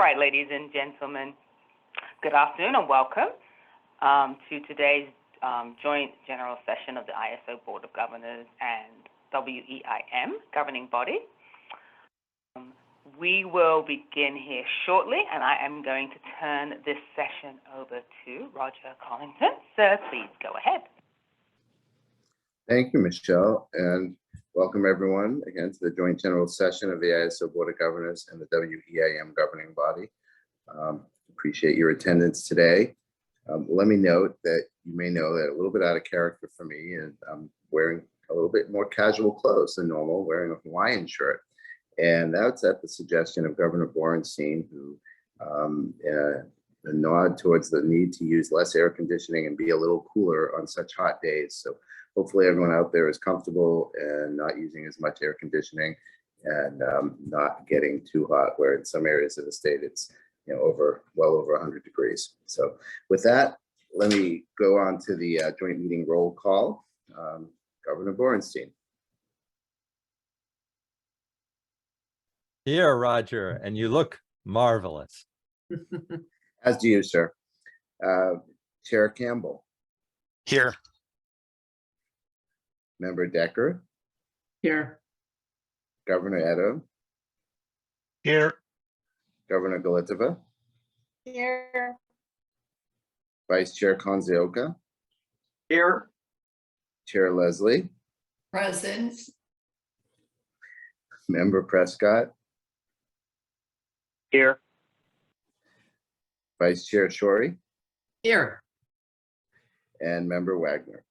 right, ladies and gentlemen, good afternoon and welcome to today's joint general session of the ISO Board of Governors and WEIM governing body. We will begin here shortly, and I am going to turn this session over to Roger Collington. Sir, please go ahead. Thank you, Michelle, and welcome everyone again to the joint general session of the ISO Board of Governors and the WEIM governing body. Appreciate your attendance today. Let me note that you may know that a little bit out of character for me, and I'm wearing a little bit more casual clothes than normal, wearing a Hawaiian shirt. And that's at the suggestion of Governor Borenstein, who a nod towards the need to use less air conditioning and be a little cooler on such hot days. So hopefully everyone out there is comfortable and not using as much air conditioning and not getting too hot, where in some areas of the state it's well over 100 degrees. So with that, let me go on to the joint meeting roll call. Governor Borenstein. Here, Roger, and you look marvelous. As do you, sir. Chair Campbell. Here. Member Decker. Here. Governor Edo. Here. Governor Galitova. Here. Vice Chair Konzioka. Here. Chair Leslie. Present. Member Prescott. Here. Vice Chair Shorey. Here. And Member Wagner.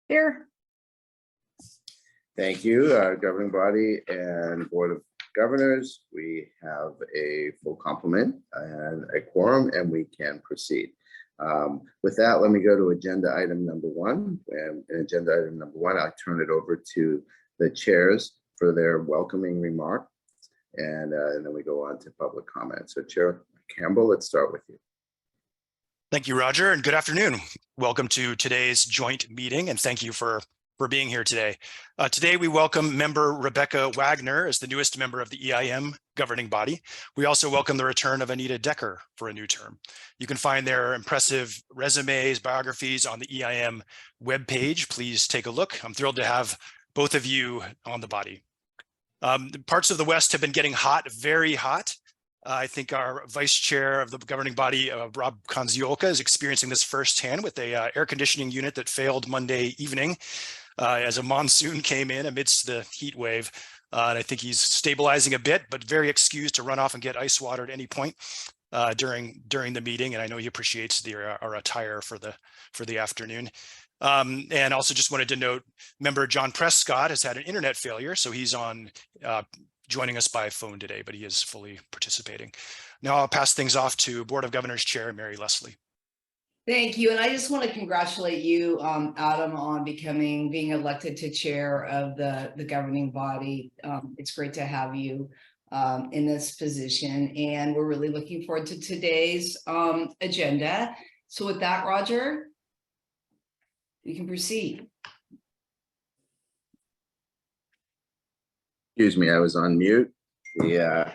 Here. Thank you, governing body and Board of Governors. We have a full complement and a quorum, and we can proceed. With that, let me go to agenda item number one. And in agenda item number one, I'll turn it over to the chairs for their welcoming remarks, and then we go on to public comment. So Chair Campbell, let's start with you. Thank you, Roger, and good afternoon. Welcome to today's joint meeting, and thank you for being here today. Today, we welcome member Rebecca Wagner as the newest member of the EIM governing body. We also welcome the return of Anita Decker for a new term. You can find their impressive resumes, biographies on the EIM webpage. Please take a look. I'm thrilled to have both of you on the body. Parts of the West have been getting hot, very hot. I think our vice chair of the governing body, Rob Konzioka, is experiencing this firsthand with a air conditioning unit that failed Monday evening as a monsoon came in amidst the heat wave. And I think he's stabilizing a bit, but very excused to run off and get ice water at any point during the meeting. And I know he appreciates our attire for the afternoon. And also just wanted to note, member John Prescott has had an internet failure, so he's on joining us by phone today, but he is fully participating. Now I'll pass things off to Board of Governors Chair Mary Leslie. Thank you. And I just want to congratulate you, Adam, on being elected to chair of the governing body. It's great to have you in this position, and we're really looking forward to today's agenda. So with that, Roger, we can proceed. Excuse me, I was on mute. The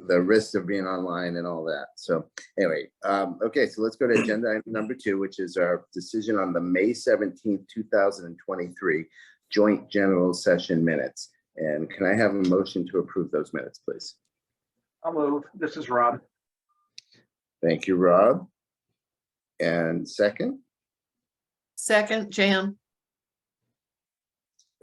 risk of being online and all that. So anyway, okay, so let's go to agenda item number two, which is our decision on the May 17th, 2023 joint general session minutes. And can I have a motion to approve those minutes, please? I'll move. This is Rob. Thank you, Rob. And second? Second, Jan.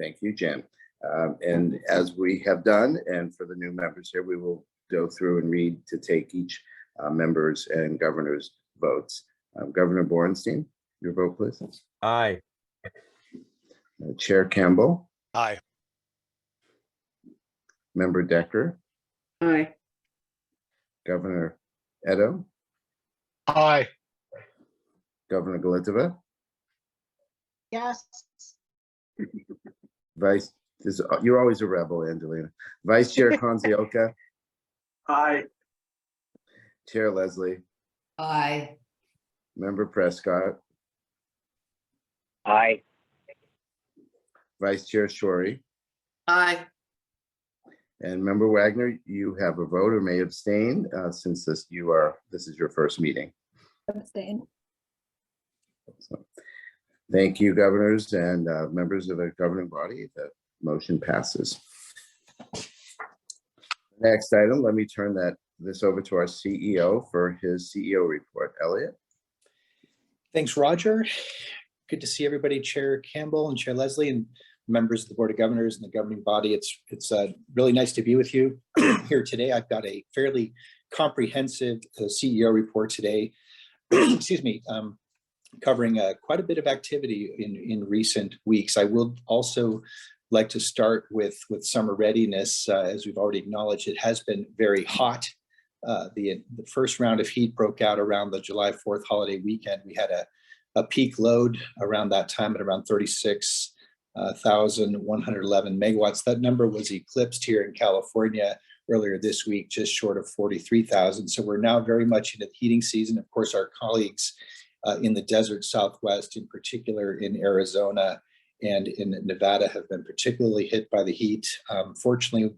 Thank you, Jen. And as we have done, and for the new members here, we will go through and read to take each members and governor's votes. Governor Borenstein, your vote, please. Aye. Chair Campbell. Aye. Member Decker. Aye. Governor Edo. Aye. Governor Galitova. Yes. You're always a rebel, Angelina. Vice Chair Konzioka. Aye. Chair Leslie. Aye. Member Prescott. Aye. Vice Chair Shorey. Aye. And Member Wagner, you have a vote or may abstain since this is your first meeting. Abstain. So, thank you, governors and members of the governing body. The motion passes. Next item, let me turn this over to our CEO for his CEO report. Elliot. Thanks, Roger. Good to see everybody, Chair Campbell and Chair Leslie and members of the Board of Governors and the governing body. It's really nice to be with you here today. I've got a fairly comprehensive CEO report today, excuse me, covering quite a bit of activity in recent weeks. I will also like to start with summer readiness. As we've already acknowledged, it has been very hot. The first round of heat broke out around the July 4th holiday weekend. We had a peak load around that time at around 36,111 megawatts. That number was eclipsed here in California earlier this week, just short of 43,000. So we're now very much into the heating season. Of course, our colleagues in the desert Southwest, in particular in Arizona and in Nevada, have been particularly hit by the heat. Fortunately,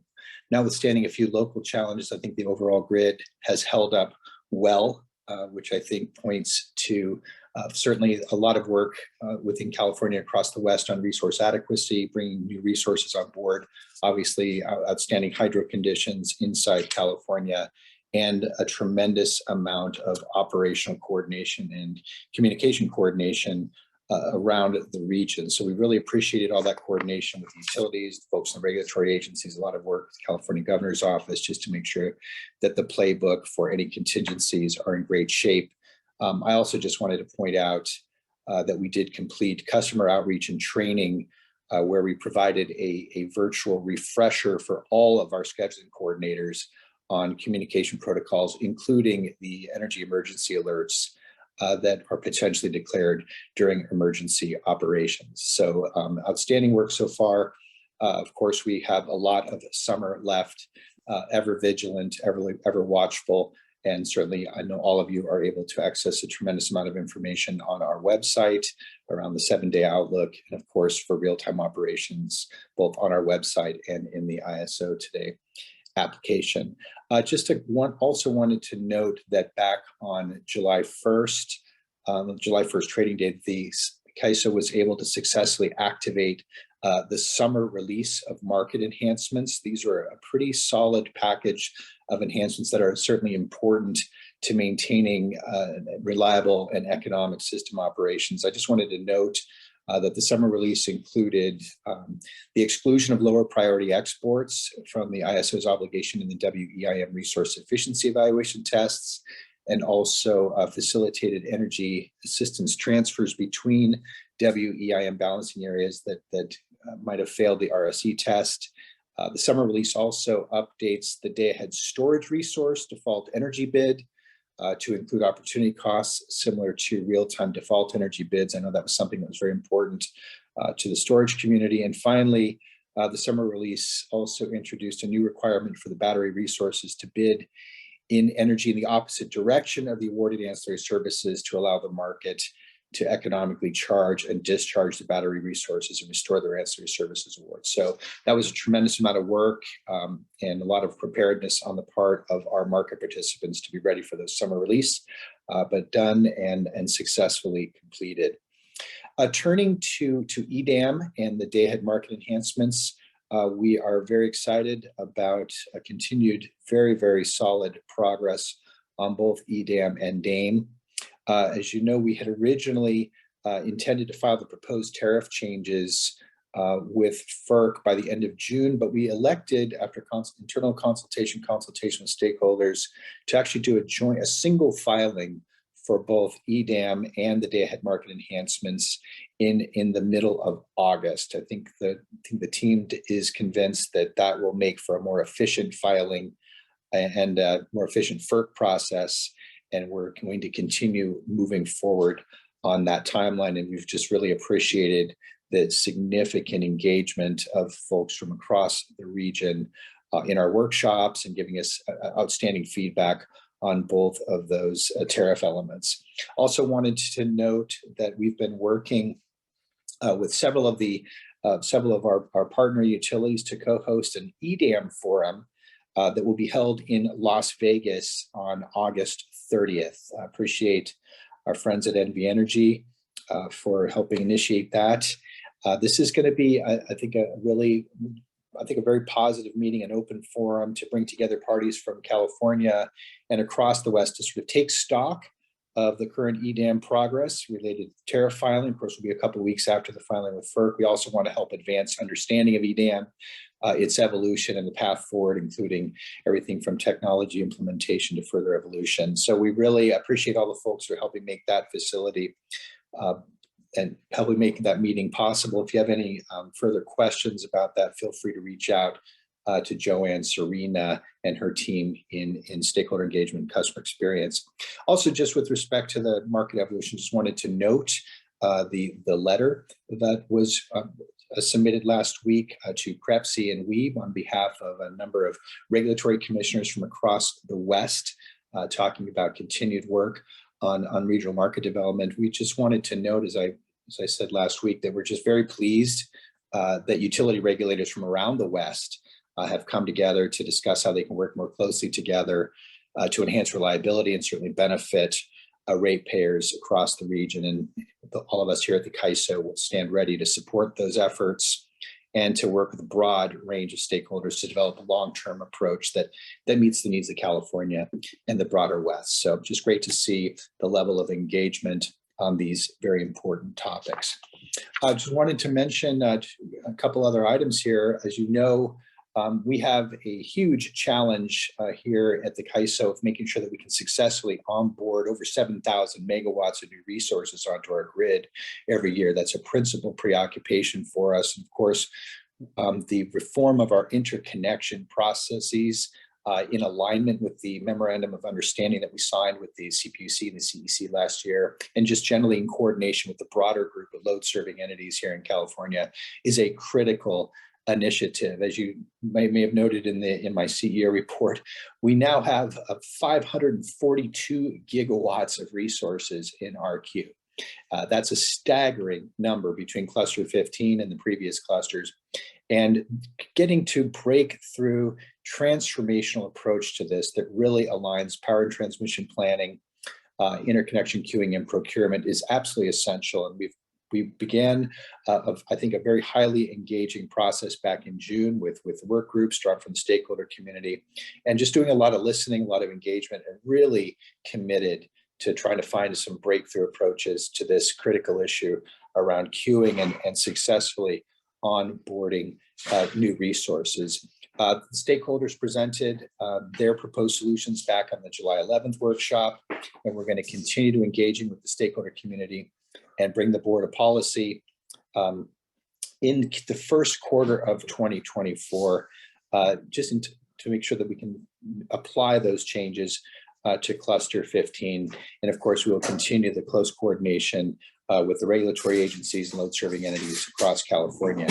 notwithstanding a few local challenges, I think the overall grid has held up well, which I think points to certainly a lot of work within California across the West on resource adequacy, bringing new resources on board, obviously outstanding hydro conditions inside California, and a tremendous amount of operational coordination and communication coordination around the region. So we really appreciated all that coordination with the utilities, the folks in the regulatory agencies, a lot of work with the California Governor's Office, just to make sure that the playbook for any contingencies are in great shape. I also just wanted to point out that we did complete customer outreach and training where we provided a virtual refresher for all of our scheduling coordinators on communication protocols, including the energy emergency alerts that are potentially declared during emergency operations. So outstanding work so far. Of course, we have a lot of summer left, ever vigilant, ever watchful. And certainly I know all of you are able to access a tremendous amount of information on our website around the 7-day outlook. And of course, for real-time operations, both on our website and in the ISO Today application. Also wanted to note that back on July 1st, July 1st trading day, the CAISO was able to successfully activate the summer release of market enhancements. These were a pretty solid package of enhancements that are certainly important to maintaining reliable and economic system operations. I just wanted to note that the summer release included the exclusion of lower priority exports from the ISO's obligation in the WEIM resource efficiency evaluation tests, and also facilitated energy assistance transfers between WEIM balancing areas that might have failed the RSE test. The summer release also updates the day-ahead storage resource default energy bid to include opportunity costs similar to real-time default energy bids. I know that was something that was very important to the storage community. And finally, the summer release also introduced a new requirement for the battery resources to bid in energy in the opposite direction of the awarded ancillary services to allow the market to economically charge and discharge the battery resources and restore their ancillary services awards. So that was a tremendous amount of work and a lot of preparedness on the part of our market participants to be ready for the summer release, but done and successfully completed. Turning to EDAM and the day-ahead market enhancements, we are very excited about a continued very, very solid progress on both EDAM and DAME. As you know, we had originally intended to file the proposed tariff changes with FERC by the end of June, but we elected, after internal consultation with stakeholders, to actually do a single filing for both EDAM and the day-ahead market enhancements in the middle of August. I think the team is convinced that that will make for a more efficient filing and a more efficient FERC process. And we're going to continue moving forward on that timeline. And we've just really appreciated the significant engagement of folks from across the region in our workshops and giving us outstanding feedback on both of those tariff elements. Also wanted to note that we've been working with several of the several of our partner utilities to co-host an EDAM forum that will be held in Las Vegas on August 30th. I appreciate our friends at NV Energy for helping initiate that. This is going to be, I think, a very positive meeting, an open forum to bring together parties from California and across the West to sort of take stock of the current EDAM progress related to tariff filing. Of course, will be a couple of weeks after the filing with FERC. We also want to help advance understanding of EDAM, its evolution and the path forward, including everything from technology implementation to further evolution. So we really appreciate all the folks who are helping make that facility and helping make that meeting possible. If you have any further questions about that, feel free to reach out to Joanne Serena and her team in stakeholder engagement and customer experience. Also, just with respect to the market evolution, just wanted to note the letter that was submitted last week to CREPC and WEIM on behalf of a number of regulatory commissioners from across the West, talking about continued work on regional market development. We just wanted to note, as I said last week, that we're just very pleased that utility regulators from around the West have come together to discuss how they can work more closely together to enhance reliability and certainly benefit ratepayers across the region. And all of us here at the CAISO will stand ready to support those efforts and to work with a broad range of stakeholders to develop a long-term approach that meets the needs of California and the broader West. So just great to see the level of engagement on these very important topics. I just wanted to mention a couple other items here. As you know, we have a huge challenge here at the CAISO of making sure that we can successfully onboard over 7,000 megawatts of new resources onto our grid every year. That's a principal preoccupation for us. And of course, the reform of our interconnection processes in alignment with the memorandum of understanding that we signed with the CPUC and the CEC last year, and just generally in coordination with the broader group of load-serving entities here in California, is a critical initiative. As you may have noted in my CEO report, we now have 542 gigawatts of resources in our queue. That's a staggering number between cluster 15 and the previous clusters. And getting to break through transformational approach to this that really aligns power and transmission planning, interconnection queuing, and procurement is absolutely essential. And we began, I think, a very highly engaging process back in June with work groups drawn from the stakeholder community, and just doing a lot of listening, a lot of engagement, and really committed to trying to find some breakthrough approaches to this critical issue around queuing and successfully onboarding new resources. Stakeholders presented their proposed solutions back on the July 11th workshop, and we're going to continue to engaging with the stakeholder community and bring the board a policy in the first quarter of 2024, just to make sure that we can apply those changes to cluster 15. And of course, we will continue the close coordination with the regulatory agencies and load-serving entities across California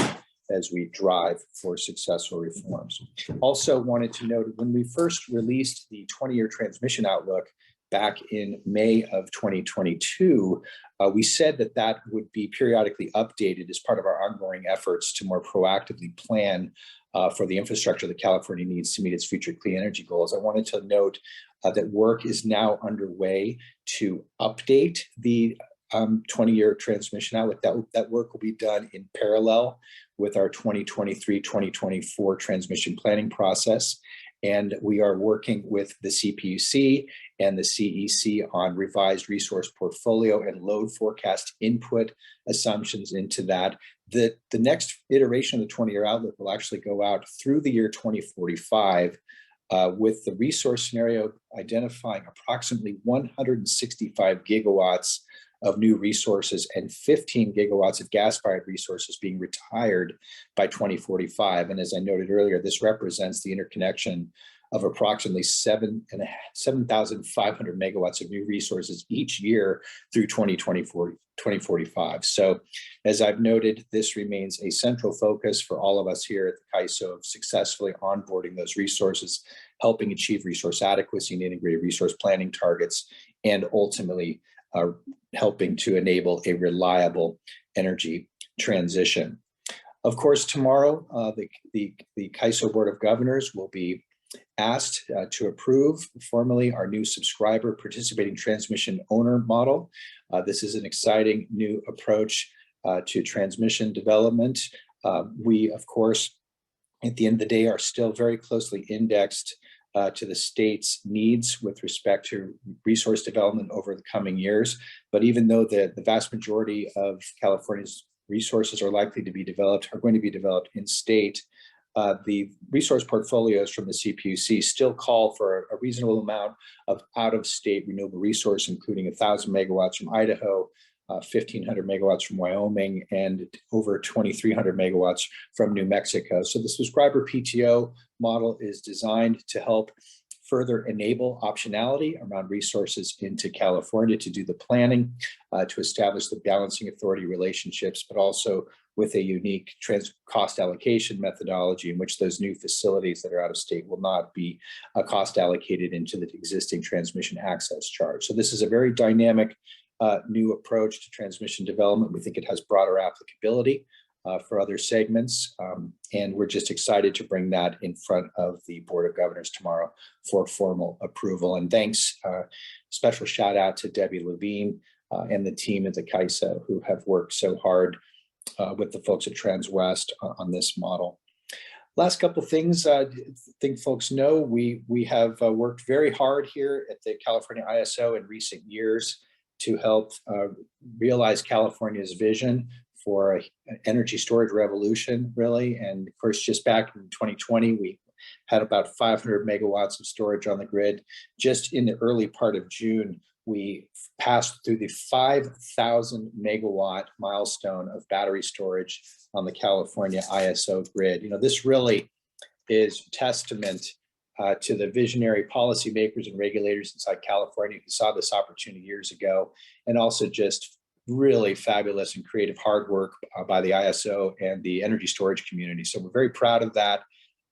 as we drive for successful reforms. Also wanted to note, when we first released the 20-year transmission outlook back in May of 2022, we said that would be periodically updated as part of our ongoing efforts to more proactively plan for the infrastructure that California needs to meet its future clean energy goals. I wanted to note that work is now underway to update the 20-year transmission outlook. That work will be done in parallel with our 2023-2024 transmission planning process. And we are working with the CPUC and the CEC on revised resource portfolio and load forecast input assumptions into that. The next iteration of the 20-year outlook will actually go out through the year 2045 with the resource scenario identifying approximately 165 gigawatts of new resources and 15 gigawatts of gas-fired resources being retired by 2045. And as I noted earlier, this represents the interconnection of approximately 7,500 megawatts of new resources each year through 2045. So as I've noted, this remains a central focus for all of us here at the CAISO of successfully onboarding those resources, helping achieve resource adequacy and integrated resource planning targets, and ultimately helping to enable a reliable energy transition. Of course, tomorrow, the CAISO Board of Governors will be asked to approve formally our new subscriber participating transmission owner model. This is an exciting new approach to transmission development. We, of course, at the end of the day, are still very closely indexed to the state's needs with respect to resource development over the coming years. But even though the vast majority of California's resources are likely to be developed, are going to be developed in state, the resource portfolios from the CPUC still call for a reasonable amount of out-of-state renewable resource, including 1,000 megawatts from Idaho, 1,500 megawatts from Wyoming, and over 2,300 megawatts from New Mexico. So the subscriber PTO model is designed to help further enable optionality around resources into California to do the planning, to establish the balancing authority relationships, but also with a unique cost allocation methodology in which those new facilities that are out of state will not be cost allocated into the existing transmission access charge. So this is a very dynamic new approach to transmission development. We think it has broader applicability for other segments. And we're just excited to bring that in front of the Board of Governors tomorrow for formal approval. And thanks, special shout out to Debbie Levine and the team at the CAISO who have worked so hard with the folks at Transwest on this model. Last couple of things I think folks know, we have worked very hard here at the California ISO in recent years to help realize California's vision for an energy storage revolution, really. And of course, just back in 2020, we had about 500 megawatts of storage on the grid. Just in the early part of June, we passed through the 5,000 megawatt milestone of battery storage on the California ISO grid. You know, this really is testament to the visionary policymakers and regulators inside California who saw this opportunity years ago, and also just really fabulous and creative hard work by the ISO and the energy storage community. So we're very proud of that.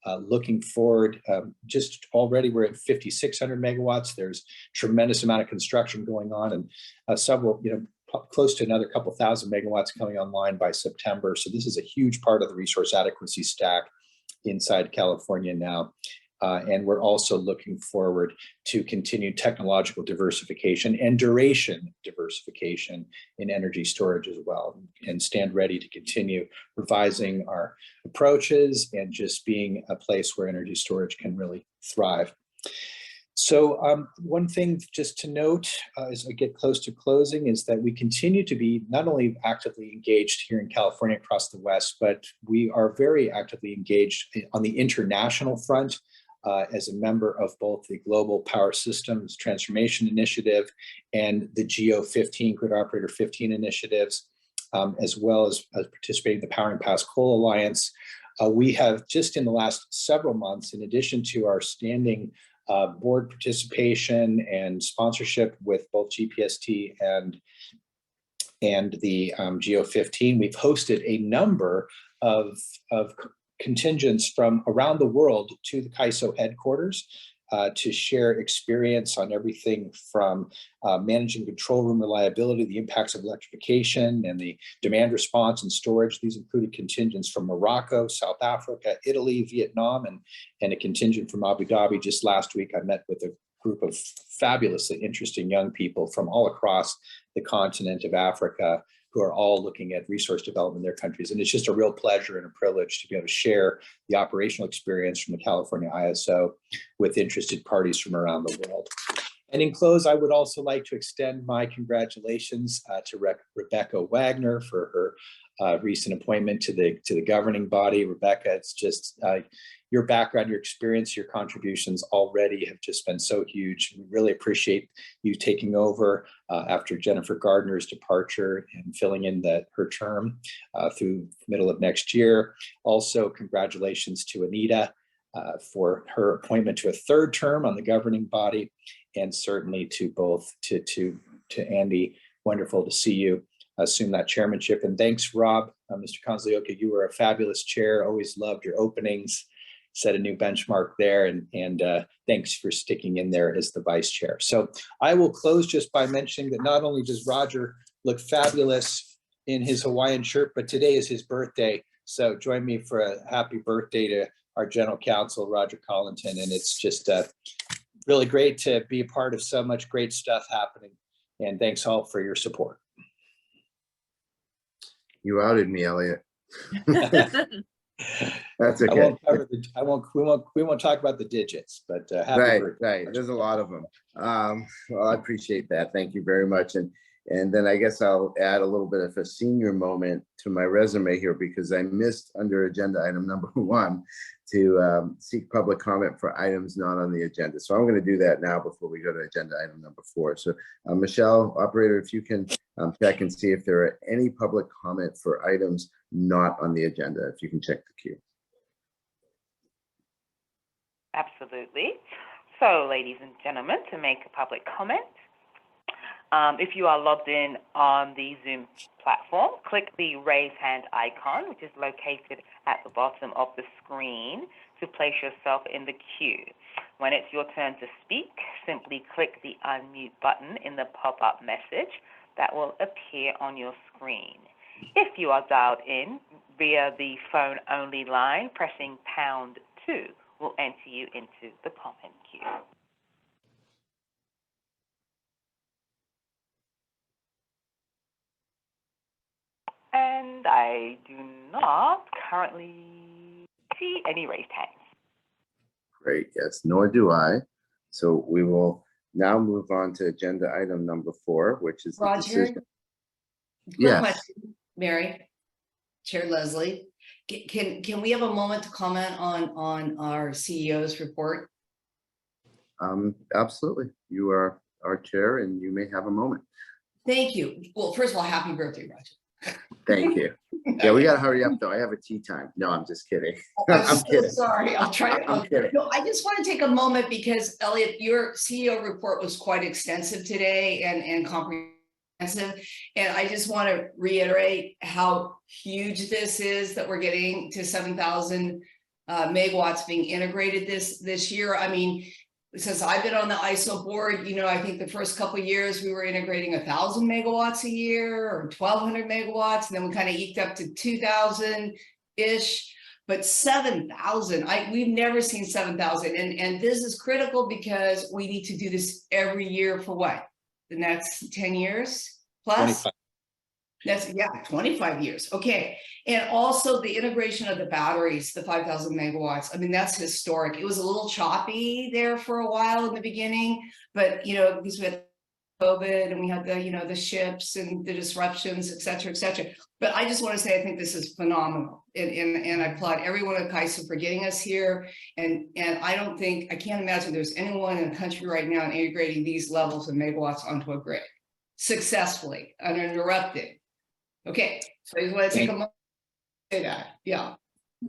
Looking forward, just already we're at 5,600 megawatts. There's tremendous amount of construction going on, and several, close to another couple thousand megawatts coming online by September. So this is a huge part of the resource adequacy stack inside California now. And we're also looking forward to continued technological diversification and duration diversification in energy storage as well, and stand ready to continue revising our approaches and just being a place where energy storage can really thrive. So one thing just to note as I get close to closing is that we continue to be not only actively engaged here in California across the West, but we are very actively engaged on the international front. As a member of both the Global Power Systems Transformation Initiative and the GEO-15, Grid Operator 15 initiatives, as well as participating in the Powering Past Coal Alliance. We have just in the last several months, in addition to our standing board participation and sponsorship with both GPST and the GEO-15, we've hosted a number of contingents from around the world to the CAISO headquarters to share experience on everything from managing control room reliability, the impacts of electrification, and the demand response and storage. These included contingents from Morocco, South Africa, Italy, Vietnam, and a contingent from Abu Dhabi. Just last week, I met with a group of fabulously interesting young people from all across the continent of Africa who are all looking at resource development in their countries. And it's just a real pleasure and a privilege to be able to share the operational experience from the California ISO with interested parties from around the world. And in close, I would also like to extend my congratulations to Rebecca Wagner for her recent appointment to the governing body. Rebecca, it's just your background, your experience, your contributions already have just been so huge. We really appreciate you taking over after Jennifer Gardner's departure and filling in her term through the middle of next year. Also, congratulations to Anita for her appointment to a third term on the governing body, and certainly to both to Andy. Wonderful to see you assume that chairmanship. And thanks, Rob. Mr. Konslioka, you were a fabulous chair. Always loved your openings. Set a new benchmark there, and thanks for sticking in there as the vice chair. So I will close just by mentioning that not only does Roger look fabulous in his Hawaiian shirt, but today is his birthday. So join me for a happy birthday to our general counsel, Roger Collington. And it's just really great to be a part of so much great stuff happening. And thanks all for your support. You outed me, Elliot. That's I okay. won't cover we won't talk about the digits, but happy Right, birthday. right. There's a lot of them. Well, I appreciate that. Thank you very much. And then I guess I'll add a little bit of a senior moment to my resume here, because I missed under agenda item number 1 to seek public comment for items not on the agenda. So I'm going to do that now before we go to agenda item number 4. So Michelle, operator, if you can check and see if there are any public comment for items not on the agenda, if you can check the queue. Absolutely. So, ladies and gentlemen, to make a public comment, if you are logged in on the Zoom platform, click the raise hand icon, which is located at the bottom of the screen, to place yourself in the queue. When it's your turn to speak, simply click the unmute button in the pop-up message that will appear on your screen. If you are dialed in via the phone-only line, pressing #2 will enter you into the comment queue. And I do not currently see any raised hands. Great, yes, nor do I. So we will now move on to agenda item number 4, which is the Roger, decision. quick Yes. question, Mary, Chair Leslie, can we have a moment to comment on our CEO's report? Absolutely. You are our chair and you may have a moment. Thank you. Well, first of all, happy birthday, Roger. Thank you. Yeah, we got to hurry up though. I have a tea time. No, I'm just kidding. I'm I'm so kidding. sorry. I'll try to. I'm kidding. No, I just want to take a moment because Elliot, your CEO report was quite extensive today and comprehensive. And I just want to reiterate how huge this is that we're getting to 7,000 megawatts being integrated this year. I mean, since I've been on the ISO board, you know, I think the first couple of years we were integrating 1,000 megawatts a year or 1,200 megawatts, and then we kind of eked up to 2,000-ish. But 7,000, we've never seen 7,000, and this is critical because we need to do this every year for what? The next 10 years plus? 25. That's 25 years. Okay. And also the integration of the batteries, the 5,000 megawatts. I mean, that's historic. It was a little choppy there for a while in the beginning, but you know, because we had COVID and we had the, you know, the ships and the disruptions, et cetera, et cetera. But I just want to say, I think this is phenomenal. And I applaud everyone at CAISO for getting us here. And I can't imagine there's anyone in the country right now integrating these levels of megawatts onto a grid successfully, uninterrupted. Okay, so I just want to take a moment to say that. Yeah.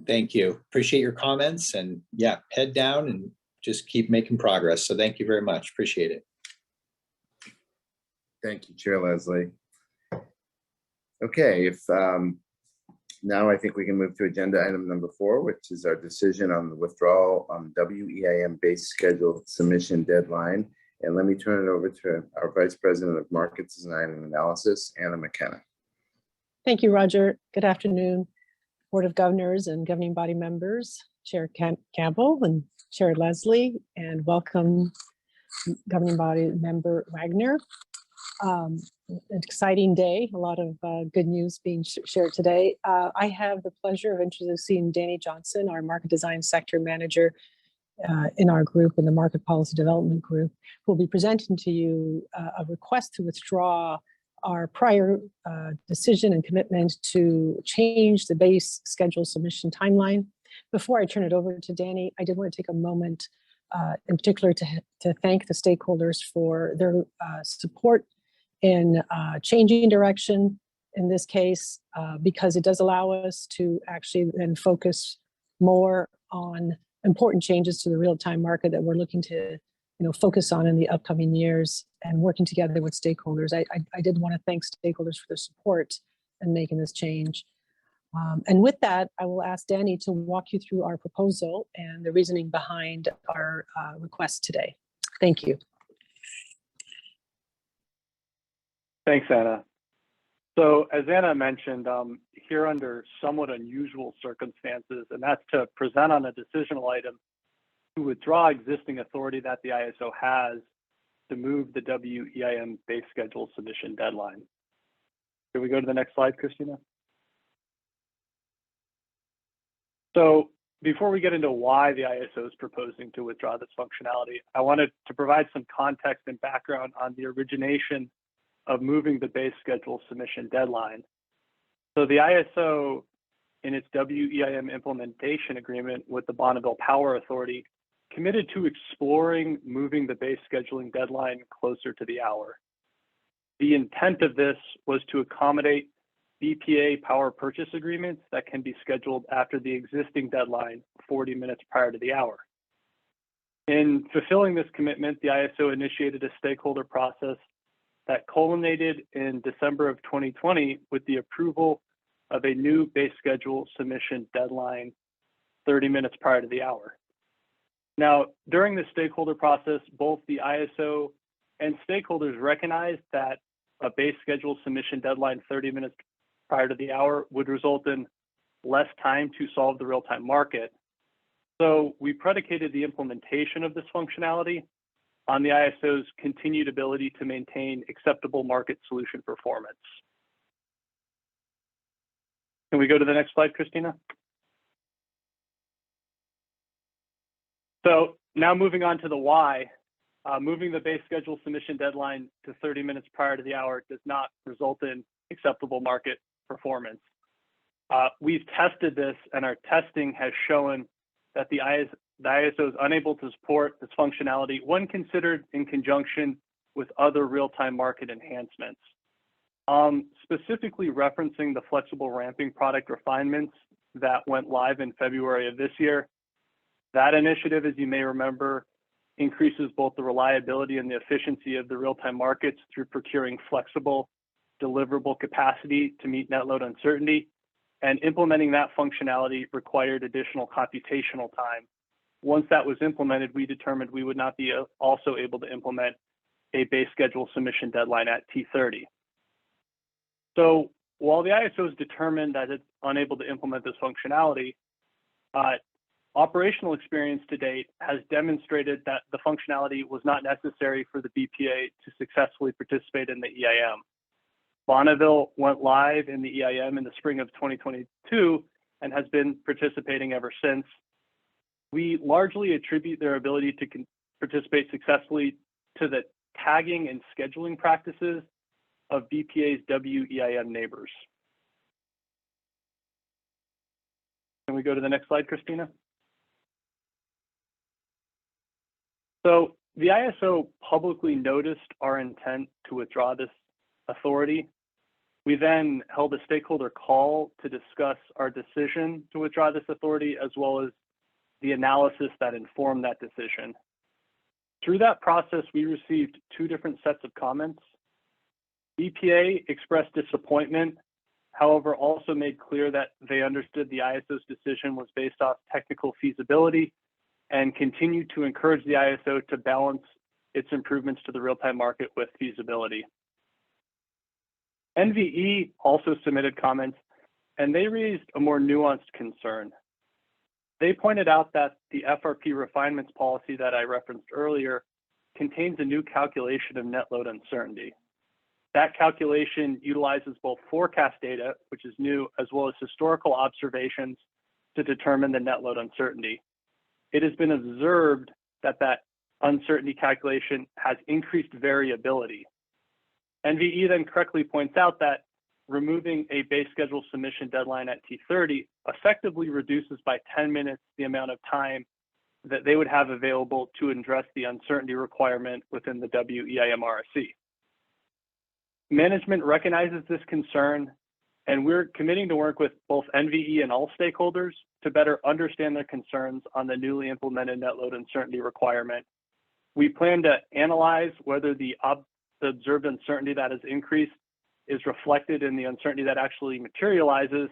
Thank you. Appreciate your comments, and yeah, head down and just keep making progress. So thank you very much. Appreciate it. Thank you, Chair Leslie. Okay, if now I think we can move to agenda item number 4, which is our decision on the withdrawal on WEIM base schedule submission deadline. And let me turn it over to our Vice President of Market Design and Analysis, Anna McKenna. Thank you, Roger. Good afternoon, Board of Governors and governing body members, Chair Campbell and Chair Leslie, and welcome governing body member Wagner. An exciting day, a lot of good news being shared today. I have the pleasure of introducing Danny Johnson, our Market Design Sector Manager in our group, in the Market Policy Development Group, who will be presenting to you a request to withdraw our prior decision and commitment to change the base schedule submission timeline. Before I turn it over to Danny, I did want to take a moment in particular to thank the stakeholders for their support in changing direction in this case, because it does allow us to actually then focus more on important changes to the real-time market that we're looking to focus on in the upcoming years, and working together with stakeholders. I did want to thank stakeholders for their support in making this change. And with that, I will ask Danny to walk you through our proposal and the reasoning behind our request today. Thank you. Thanks, Anna. So as Anna mentioned, here under somewhat unusual circumstances, and that's to present on a decisional item to withdraw existing authority that the ISO has to move the WEIM base schedule submission deadline. Can we go to the next slide, Christina? So before we get into why the ISO is proposing to withdraw this functionality, I wanted to provide some context and background on the origination of moving the base schedule submission deadline. So the ISO, in its WEIM implementation agreement with the Bonneville Power Authority, committed to exploring moving the base scheduling deadline closer to the hour. The intent of this was to accommodate BPA power purchase agreements that can be scheduled after the existing deadline 40 minutes prior to the hour. In fulfilling this commitment, the ISO initiated a stakeholder process that culminated in December of 2020 with the approval of a new base schedule submission deadline 30 minutes prior to the hour. Now, during the stakeholder process, both the ISO and stakeholders recognized that a base schedule submission deadline 30 minutes prior to the hour would result in less time to solve the real-time market. So we predicated the implementation of this functionality on the ISO's continued ability to maintain acceptable market solution performance. Can we go to the next slide, Christina? So now moving on to the why, moving the base schedule submission deadline to 30 minutes prior to the hour does not result in acceptable market performance. We've tested this, and our testing has shown that the ISO is unable to support this functionality when considered in conjunction with other real-time market enhancements. Specifically referencing the flexible ramping product refinements that went live in February of this year. That initiative, as you may remember, increases both the reliability and the efficiency of the real-time markets through procuring flexible, deliverable capacity to meet net load uncertainty. And implementing that functionality required additional computational time. Once that was implemented, we determined we would not be also able to implement a base schedule submission deadline at T30. So while the ISO is determined that it's unable to implement this functionality, operational experience to date has demonstrated that the functionality was not necessary for the BPA to successfully participate in the EIM. Bonneville went live in the EIM in the spring of 2022 and has been participating ever since. We largely attribute their ability to participate successfully to the tagging and scheduling practices of BPA's WEIM neighbors. Can we go to the next slide, Christina? So the ISO publicly noticed our intent to withdraw this authority. We then held a stakeholder call to discuss our decision to withdraw this authority, as well as the analysis that informed that decision. Through that process, we received two different sets of comments. BPA expressed disappointment, however, also made clear that they understood the ISO's decision was based off technical feasibility and continued to encourage the ISO to balance its improvements to the real-time market with feasibility. NVE also submitted comments, and they raised a more nuanced concern. They pointed out that the FRP refinements policy that I referenced earlier contains a new calculation of net load uncertainty. That calculation utilizes both forecast data, which is new, as well as historical observations to determine the net load uncertainty. It has been observed that that uncertainty calculation has increased variability. NVE then correctly points out that removing a base schedule submission deadline at T30 effectively reduces by 10 minutes the amount of time that they would have available to address the uncertainty requirement within the WEIM RSC. Management recognizes this concern, and we're committing to work with both NVE and all stakeholders to better understand their concerns on the newly implemented net load uncertainty requirement. We plan to analyze whether the observed uncertainty that has increased is reflected in the uncertainty that actually materializes.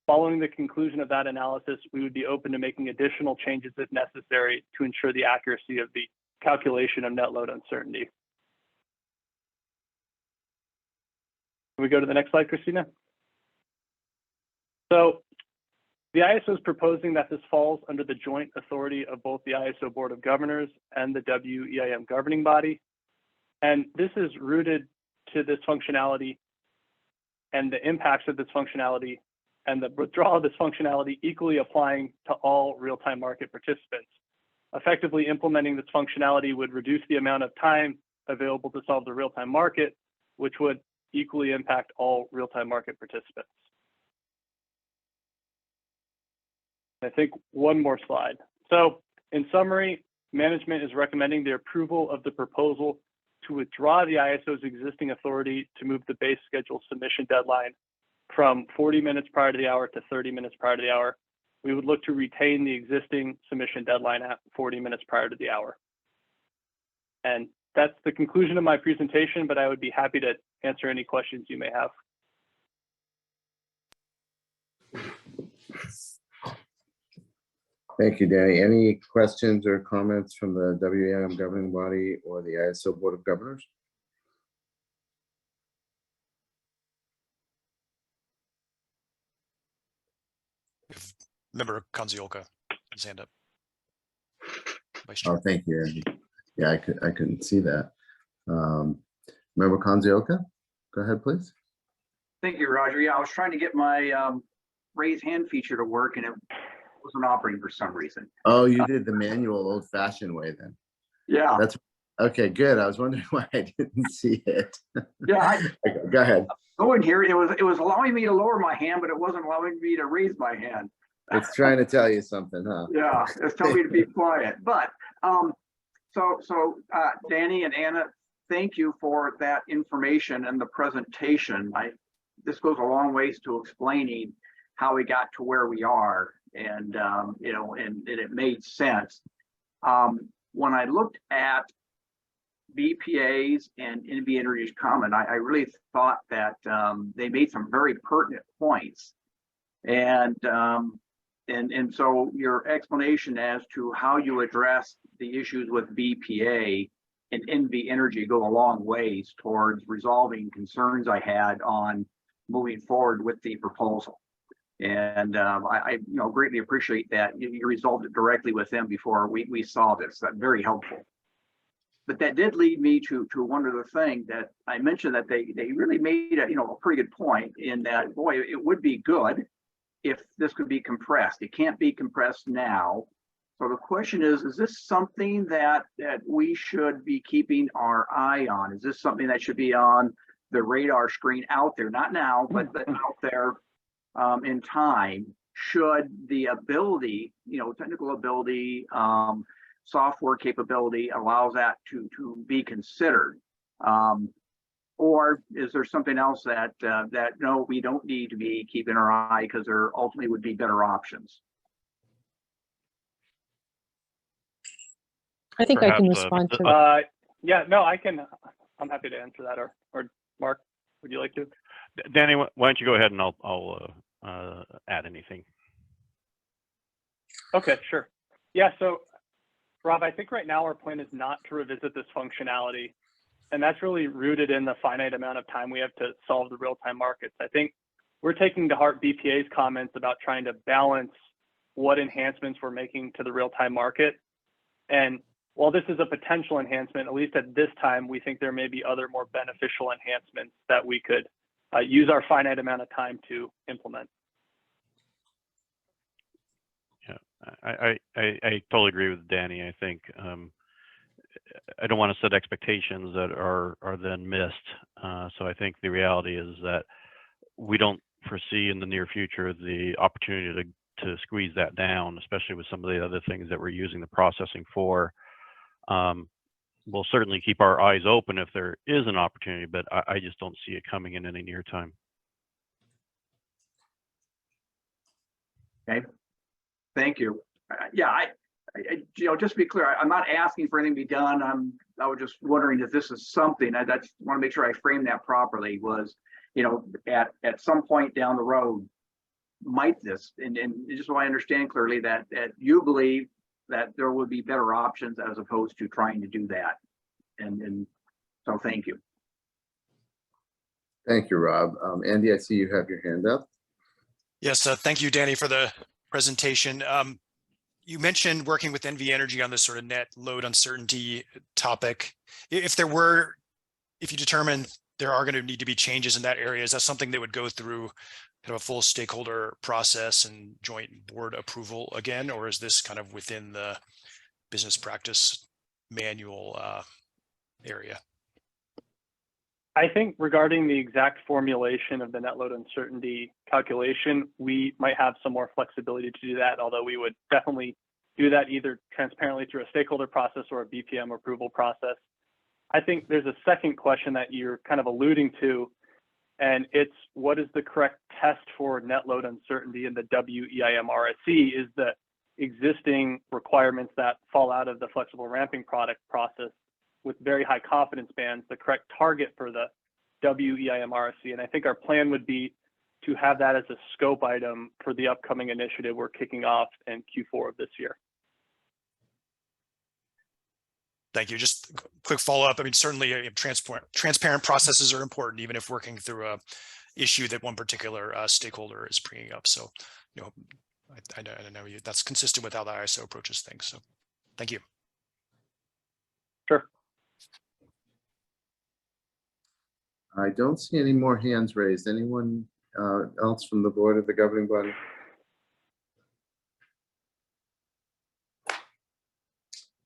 Following the conclusion of that analysis, we would be open to making additional changes if necessary to ensure the accuracy of the calculation of net load uncertainty. Can we go to the next slide, Christina? So the ISO is proposing that this falls under the joint authority of both the ISO Board of Governors and the WEIM governing body. And this is rooted to this functionality and the impacts of this functionality and the withdrawal of this functionality equally applying to all real-time market participants. Effectively implementing this functionality would reduce the amount of time available to solve the real-time market, which would equally impact all real-time market participants. I think one more slide. So in summary, management is recommending the approval of the proposal to withdraw the ISO's existing authority to move the base schedule submission deadline from 40 minutes prior to the hour to 30 minutes prior to the hour. We would look to retain the existing submission deadline at 40 minutes prior to the hour. And that's the conclusion of my presentation, but I would be happy to answer any questions you may have. Thank you, Danny. Any questions or comments from the WEIM governing body or the ISO Board of Governors? Member Kanziolka, his hand up. Vice Chair. Oh, thank you, Andy. Yeah, I couldn't see that. Member Kanziolka, go ahead, please. Thank you, Roger. Yeah, I was trying to get my raise hand feature to work and it wasn't operating for some reason. Oh, you did the manual old-fashioned way then. Yeah. That's okay, good. I was wondering why I didn't see it. Yeah. Okay, go ahead. Going here, it was allowing me to lower my hand, but it wasn't allowing me to raise my hand. It's trying to tell you something, huh? Yeah, it's telling me to be quiet. But Danny and Anna, thank you for that information and the presentation. This goes a long ways to explaining how we got to where we are, and you know, and it made sense. When I looked at BPA's and NV Energy's comment, I really thought that they made some very pertinent points, and so your explanation as to how you address the issues with BPA and NV Energy go a long ways towards resolving concerns I had on moving forward with the proposal. And I greatly appreciate that you resolved it directly with them before we saw this. That's very helpful. But that did lead me to one other thing that I mentioned, that they really made a pretty good point in that, boy, it would be good if this could be compressed. It can't be compressed now. So the question is this something that we should be keeping our eye on? Is this something that should be on the radar screen out there? Not now, but out there in time, should the ability, technical ability, software capability allows that to be considered? Or is there something else that no, we don't need to be keeping our eye, because there ultimately would be better options? I think I can respond to that. Yeah, no, I'm happy to answer that, or Mark, would you like to? Danny, why don't you go ahead and I'll add anything. Okay, sure. Yeah, so Rob, I think right now our plan is not to revisit this functionality, and that's really rooted in the finite amount of time we have to solve the real-time markets. I think we're taking to heart BPA's comments about trying to balance what enhancements we're making to the real-time market. And while this is a potential enhancement, at least at this time, we think there may be other more beneficial enhancements that we could use our finite amount of time to implement. Yeah, I totally agree with Danny. I think I don't want to set expectations that are then missed. So I think the reality is that we don't foresee in the near future the opportunity to squeeze that down, especially with some of the other things that we're using the processing for. We'll certainly keep our eyes open if there is an opportunity, but I just don't see it coming in any near time. Okay, thank you. Yeah, just to be clear, I'm not asking for anything to be done. I was just wondering if this is something. I just want to make sure I frame that properly. Was, at some point down the road, might this, and just so I understand clearly, that you believe that there would be better options as opposed to trying to do that. And so thank you. Thank you, Rob. Andy, I see you have your hand up. Yes, thank you, Danny, for the presentation. You mentioned working with NV Energy on this sort of net load uncertainty topic. If you determine there are going to need to be changes in that area, is that something that would go through kind of a full stakeholder process and joint board approval again, or is this kind of within the business practice manual area? I think regarding the exact formulation of the net load uncertainty calculation, we might have some more flexibility to do that, although we would definitely do that either transparently through a stakeholder process or a BPM approval process. I think there's a second question that you're kind of alluding to, and it's what is the correct test for net load uncertainty in the WEIM RSC? Is the existing requirements that fall out of the flexible ramping product process with very high confidence bands the correct target for the WEIM RSC? And I think our plan would be to have that as a scope item for the upcoming initiative we're kicking off in Q4 of this year. Thank you. Just a quick follow-up. I mean, certainly transparent processes are important, even if working through a issue that one particular stakeholder is bringing up. So, you know, I know that's consistent with how the ISO approaches things. So thank you. Sure. I don't see any more hands raised. Anyone else from the board of the governing body?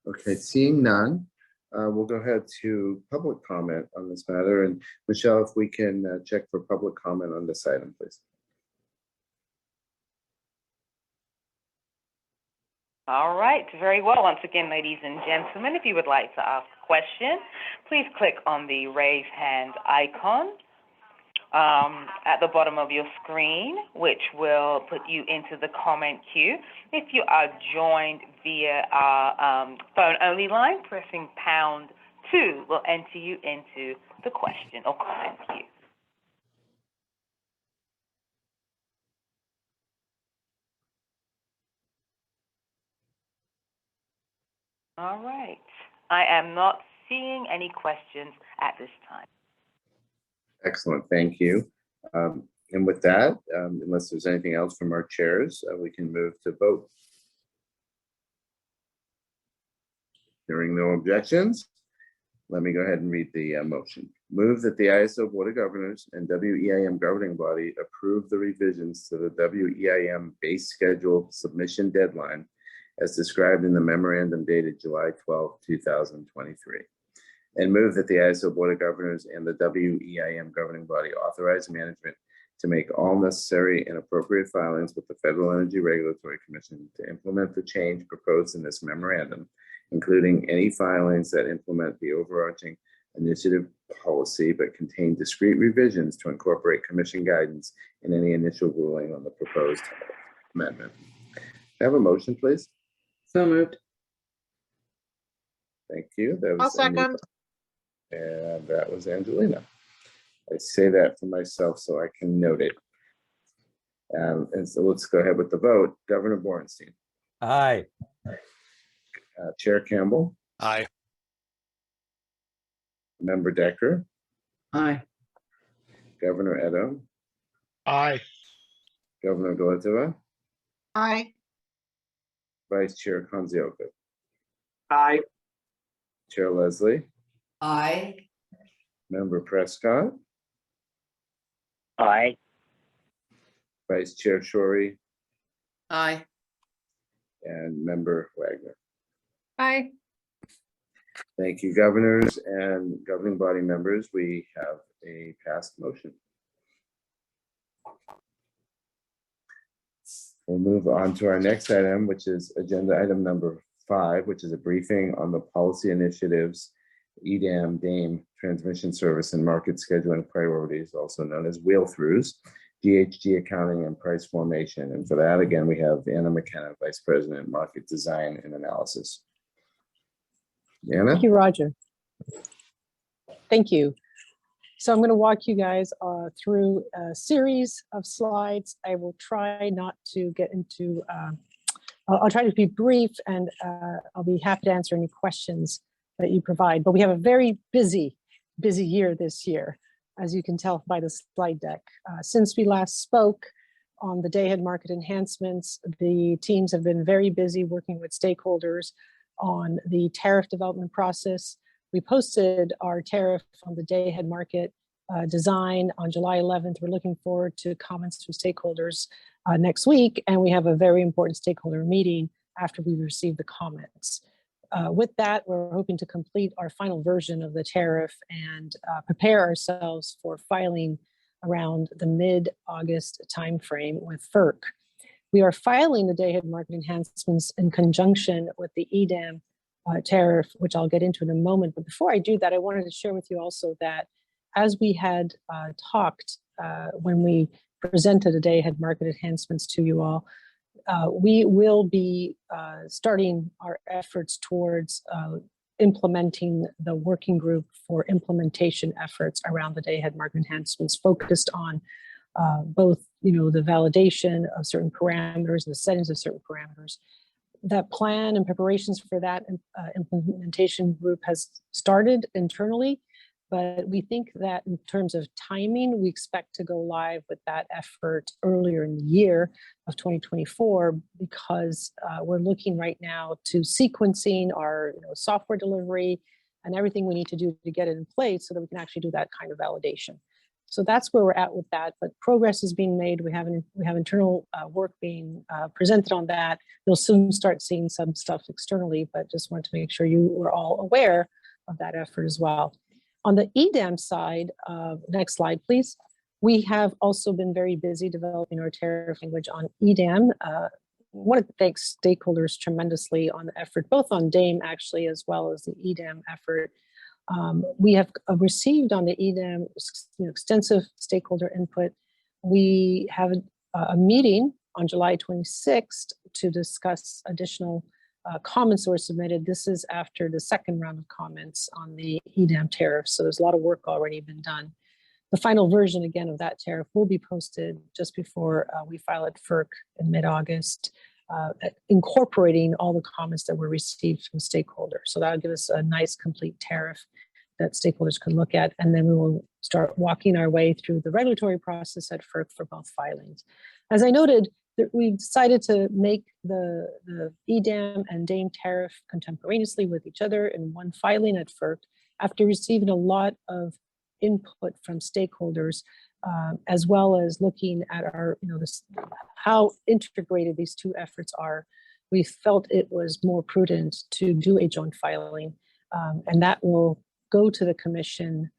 Okay, seeing none, we'll go ahead to public comment on this matter. And Michelle, if we can check for public comment on this item, please. All right, very well. Once again, ladies and gentlemen, if you would like to ask a question, please click on the raise hand icon at the bottom of your screen, which will put you into the comment queue. If you are joined via our phone-only line, pressing #2 will enter you into the question or comment queue. All right. I am not seeing any questions at this time. Excellent, thank you. And with that, unless there's anything else from our chairs, we can move to vote. Hearing no objections, let me go ahead and read the motion. Move that the ISO Board of Governors and WEIM governing body approve the revisions to the WEIM base schedule submission deadline as described in the memorandum dated July 12, 2023. And move that the ISO Board of Governors and the WEIM governing body authorize management to make all necessary and appropriate filings with the Federal Energy Regulatory Commission to implement the change proposed in this memorandum, including any filings that implement the overarching initiative policy but contain discrete revisions to incorporate Commission guidance in any initial ruling on the proposed amendment. Have a motion, please? So moved. Thank you. That was I'll second. Anita. And that was Angelina. I say that for myself so I can note it. And so let's go ahead with the vote. Governor Borenstein. Aye. Chair Campbell. Aye. Member Decker. Aye. Governor Edo. Aye. Governor Galatova. Aye. Vice Chair Konzioka. Aye. Chair Leslie. Aye. Member Prescott. Aye. Vice Chair Shorey. Aye. And Member Wagner. Aye. Thank you, governors and governing body members. We have a passed motion. We'll move on to our next item, which is agenda item number 5, which is a briefing on the policy initiatives, EDAM, DAME, transmission service and market scheduling priorities, also known as wheel-throughs, GHG accounting and price formation. And for that, again, we have Anna McKenna, Vice President, Market Design and Analysis. Anna? Thank you, Roger. Thank you. So I'm going to walk you guys through a series of slides. I will try not to get into, I'll try to be brief, and I'll be happy to answer any questions that you provide. But we have a very busy year this year. as you can tell by the slide deck. Since we last spoke on the day-ahead market enhancements, the teams have been very busy working with stakeholders on the tariff development process. We posted our tariff on the day-ahead market design on July 11th. We're looking forward to comments from stakeholders next week, and we have a very important stakeholder meeting after we receive the comments. With that, we're hoping to complete our final version of the tariff and prepare ourselves for filing around the mid-August timeframe with FERC. We are filing the day-ahead market enhancements in conjunction with the EDAM tariff, which I'll get into in a moment. But before I do that, I wanted to share with you also that as we had talked when we presented the day-ahead market enhancements to you all, we will be starting our efforts towards implementing the working group for implementation efforts around the day-ahead market enhancements, focused on both, the validation of certain parameters, the settings of certain parameters. That plan and preparations for that implementation group has started internally, but we think that in terms of timing, we expect to go live with that effort earlier in the year of 2024, because we're looking right now to sequencing our software delivery and everything we need to do to get it in place so that we can actually do that kind of validation. So that's where we're at with that, but progress is being made. We have internal work being presented on that. You'll soon start seeing some stuff externally, but just wanted to make sure you were all aware of that effort as well. On the EDAM side, next slide, please. We have also been very busy developing our tariff language on EDAM. I want to thank stakeholders tremendously on the effort, both on DAME actually, as well as the EDAM effort. We have received on the EDAM extensive stakeholder input. We have a meeting on July 26th to discuss additional comments were submitted. This is after the second round of comments on the EDAM tariff. So there's a lot of work already been done. The final version, again, of that tariff will be posted just before we file at FERC in mid-August, incorporating all the comments that were received from stakeholders. So that'll give us a nice complete tariff that stakeholders can look at. And then we will start walking our way through the regulatory process at FERC for both filings. As I noted, we've decided to make the EDAM and DAME tariff contemporaneously with each other in one filing at FERC after receiving a lot of input from stakeholders, as well as looking at our, how integrated these two efforts are. We felt it was more prudent to do a joint filing, and that will go to the Commission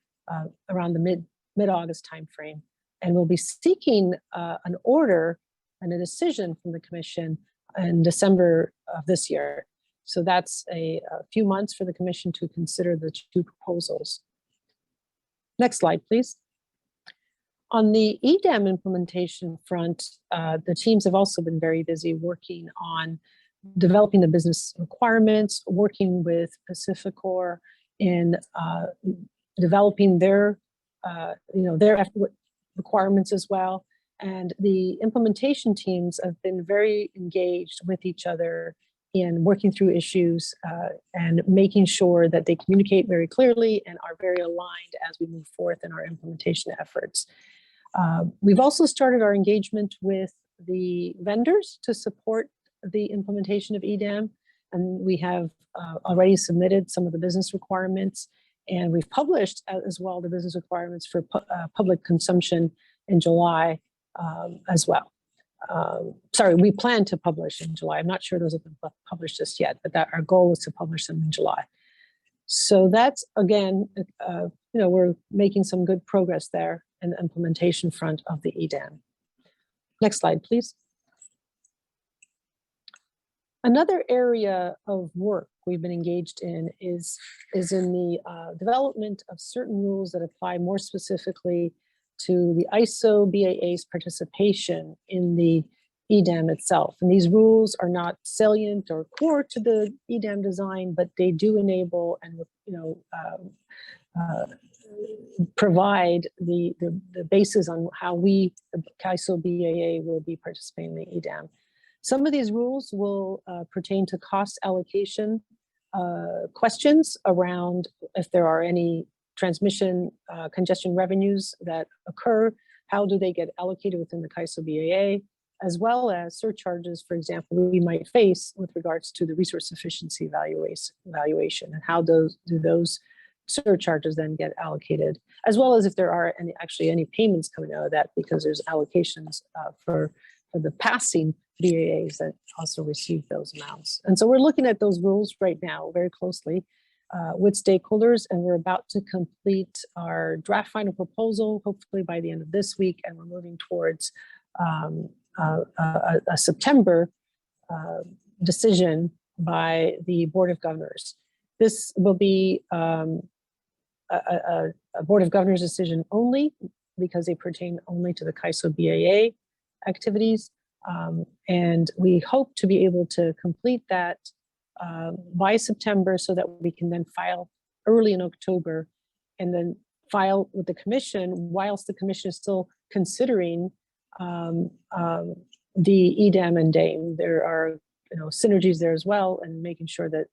around the mid-August timeframe, and we'll be seeking an order and a decision from the Commission in December of this year. So that's a few months for the Commission to consider the two proposals. Next slide, please. On the EDAM implementation front, the teams have also been very busy working on developing the business requirements, working with Pacificor in developing their requirements as well. And the implementation teams have been very engaged with each other in working through issues and making sure that they communicate very clearly and are very aligned as we move forth in our implementation efforts. We've also started our engagement with the vendors to support the implementation of EDAM, and we have already submitted some of the business requirements, and we've published as well the business requirements for public consumption in July as well. Sorry, we plan to publish in July. I'm not sure those have been published just yet, but that our goal is to publish them in July. So that's, again, we're making some good progress there in the implementation front of the EDAM. Next slide, please. Another area of work we've been engaged in is in the development of certain rules that apply more specifically to the ISO BAA's participation in the EDAM itself. And these rules are not salient or core to the EDAM design, but they do enable and provide the basis on how we, the ISO BAA, will be participating in the EDAM. Some of these rules will pertain to cost allocation questions around if there are any transmission congestion revenues that occur, how do they get allocated within the CAISO BAA, as well as surcharges, for example, we might face with regards to the resource efficiency evaluation, and how do those surcharges then get allocated, as well as if there are any payments coming out of that, because there's allocations for the passing BAAs that also receive those amounts. And so we're looking at those rules right now very closely with stakeholders, and we're about to complete our draft final proposal, hopefully by the end of this week, and we're moving towards a September decision by the Board of Governors. This will be a Board of Governors decision only, because they pertain only to the CAISO BAA activities. And we hope to be able to complete that by September, so that we can then file early in October, and then file with the Commission whilst the Commission is still considering the EDAM and DAME. There are synergies there as well, and making sure that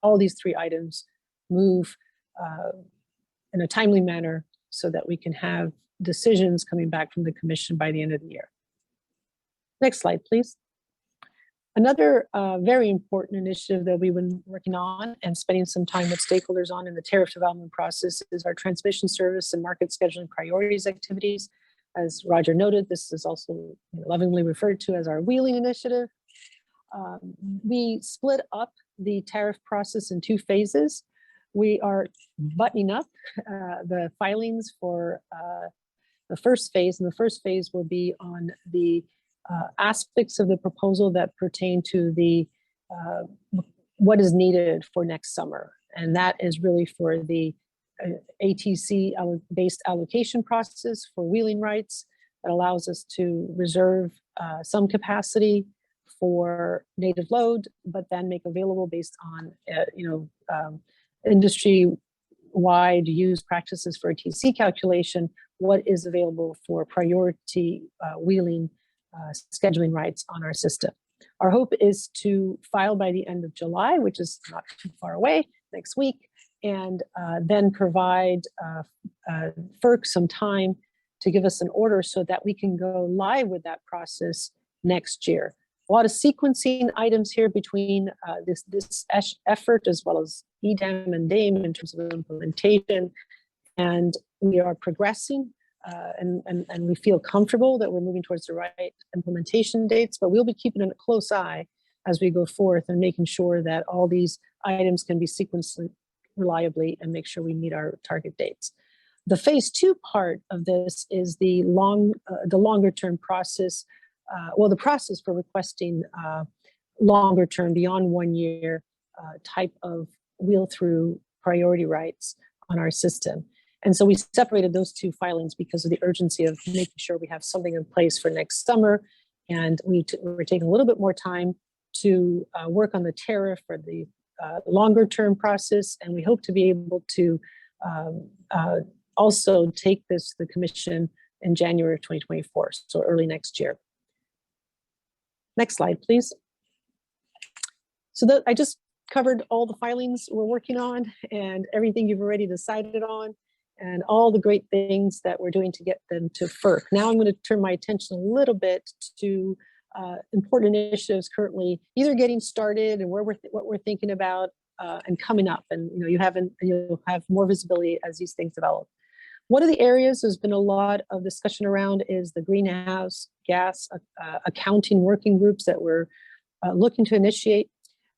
all these three items move in a timely manner, so that we can have decisions coming back from the Commission by the end of the year. Next slide, please. Another very important initiative that we've been working on and spending some time with stakeholders on in the tariff development process is our transmission service and market scheduling priorities activities. As Roger noted, this is also lovingly referred to as our wheeling initiative. We split up the tariff process in two phases. We are buttoning up the filings for the first phase, and the first phase will be on the aspects of the proposal that pertain to the what is needed for next summer. And that is really for the ATC-based allocation process for wheeling rights that allows us to reserve some capacity for native load, but then make available based on industry-wide use practices for ATC calculation, what is available for priority wheeling scheduling rights on our system. Our hope is to file by the end of July, which is not too far away, next week, and then provide FERC some time to give us an order so that we can go live with that process next year. A lot of sequencing items here between this effort, as well as EDAM and DAME in terms of implementation, and we are progressing. And we feel comfortable that we're moving towards the right implementation dates, but we'll be keeping a close eye as we go forth and making sure that all these items can be sequenced reliably and make sure we meet our target dates. The phase two part of this is the longer term process, the process for requesting longer term, beyond 1 year type of wheel through priority rights on our system. And so we separated those two filings because of the urgency of making sure we have something in place for next summer. And we're taking a little bit more time to work on the tariff for the longer term process. And we hope to be able to also take this to the Commission in January of 2024, so early next year. Next slide, please. So I just covered all the filings we're working on and everything you've already decided on, and all the great things that we're doing to get them to FERC. Now I'm going to turn my attention a little bit to important initiatives currently either getting started and what we're thinking about and coming up. And you'll have more visibility as these things develop. One of the areas there's been a lot of discussion around is the greenhouse gas accounting working groups that we're looking to initiate.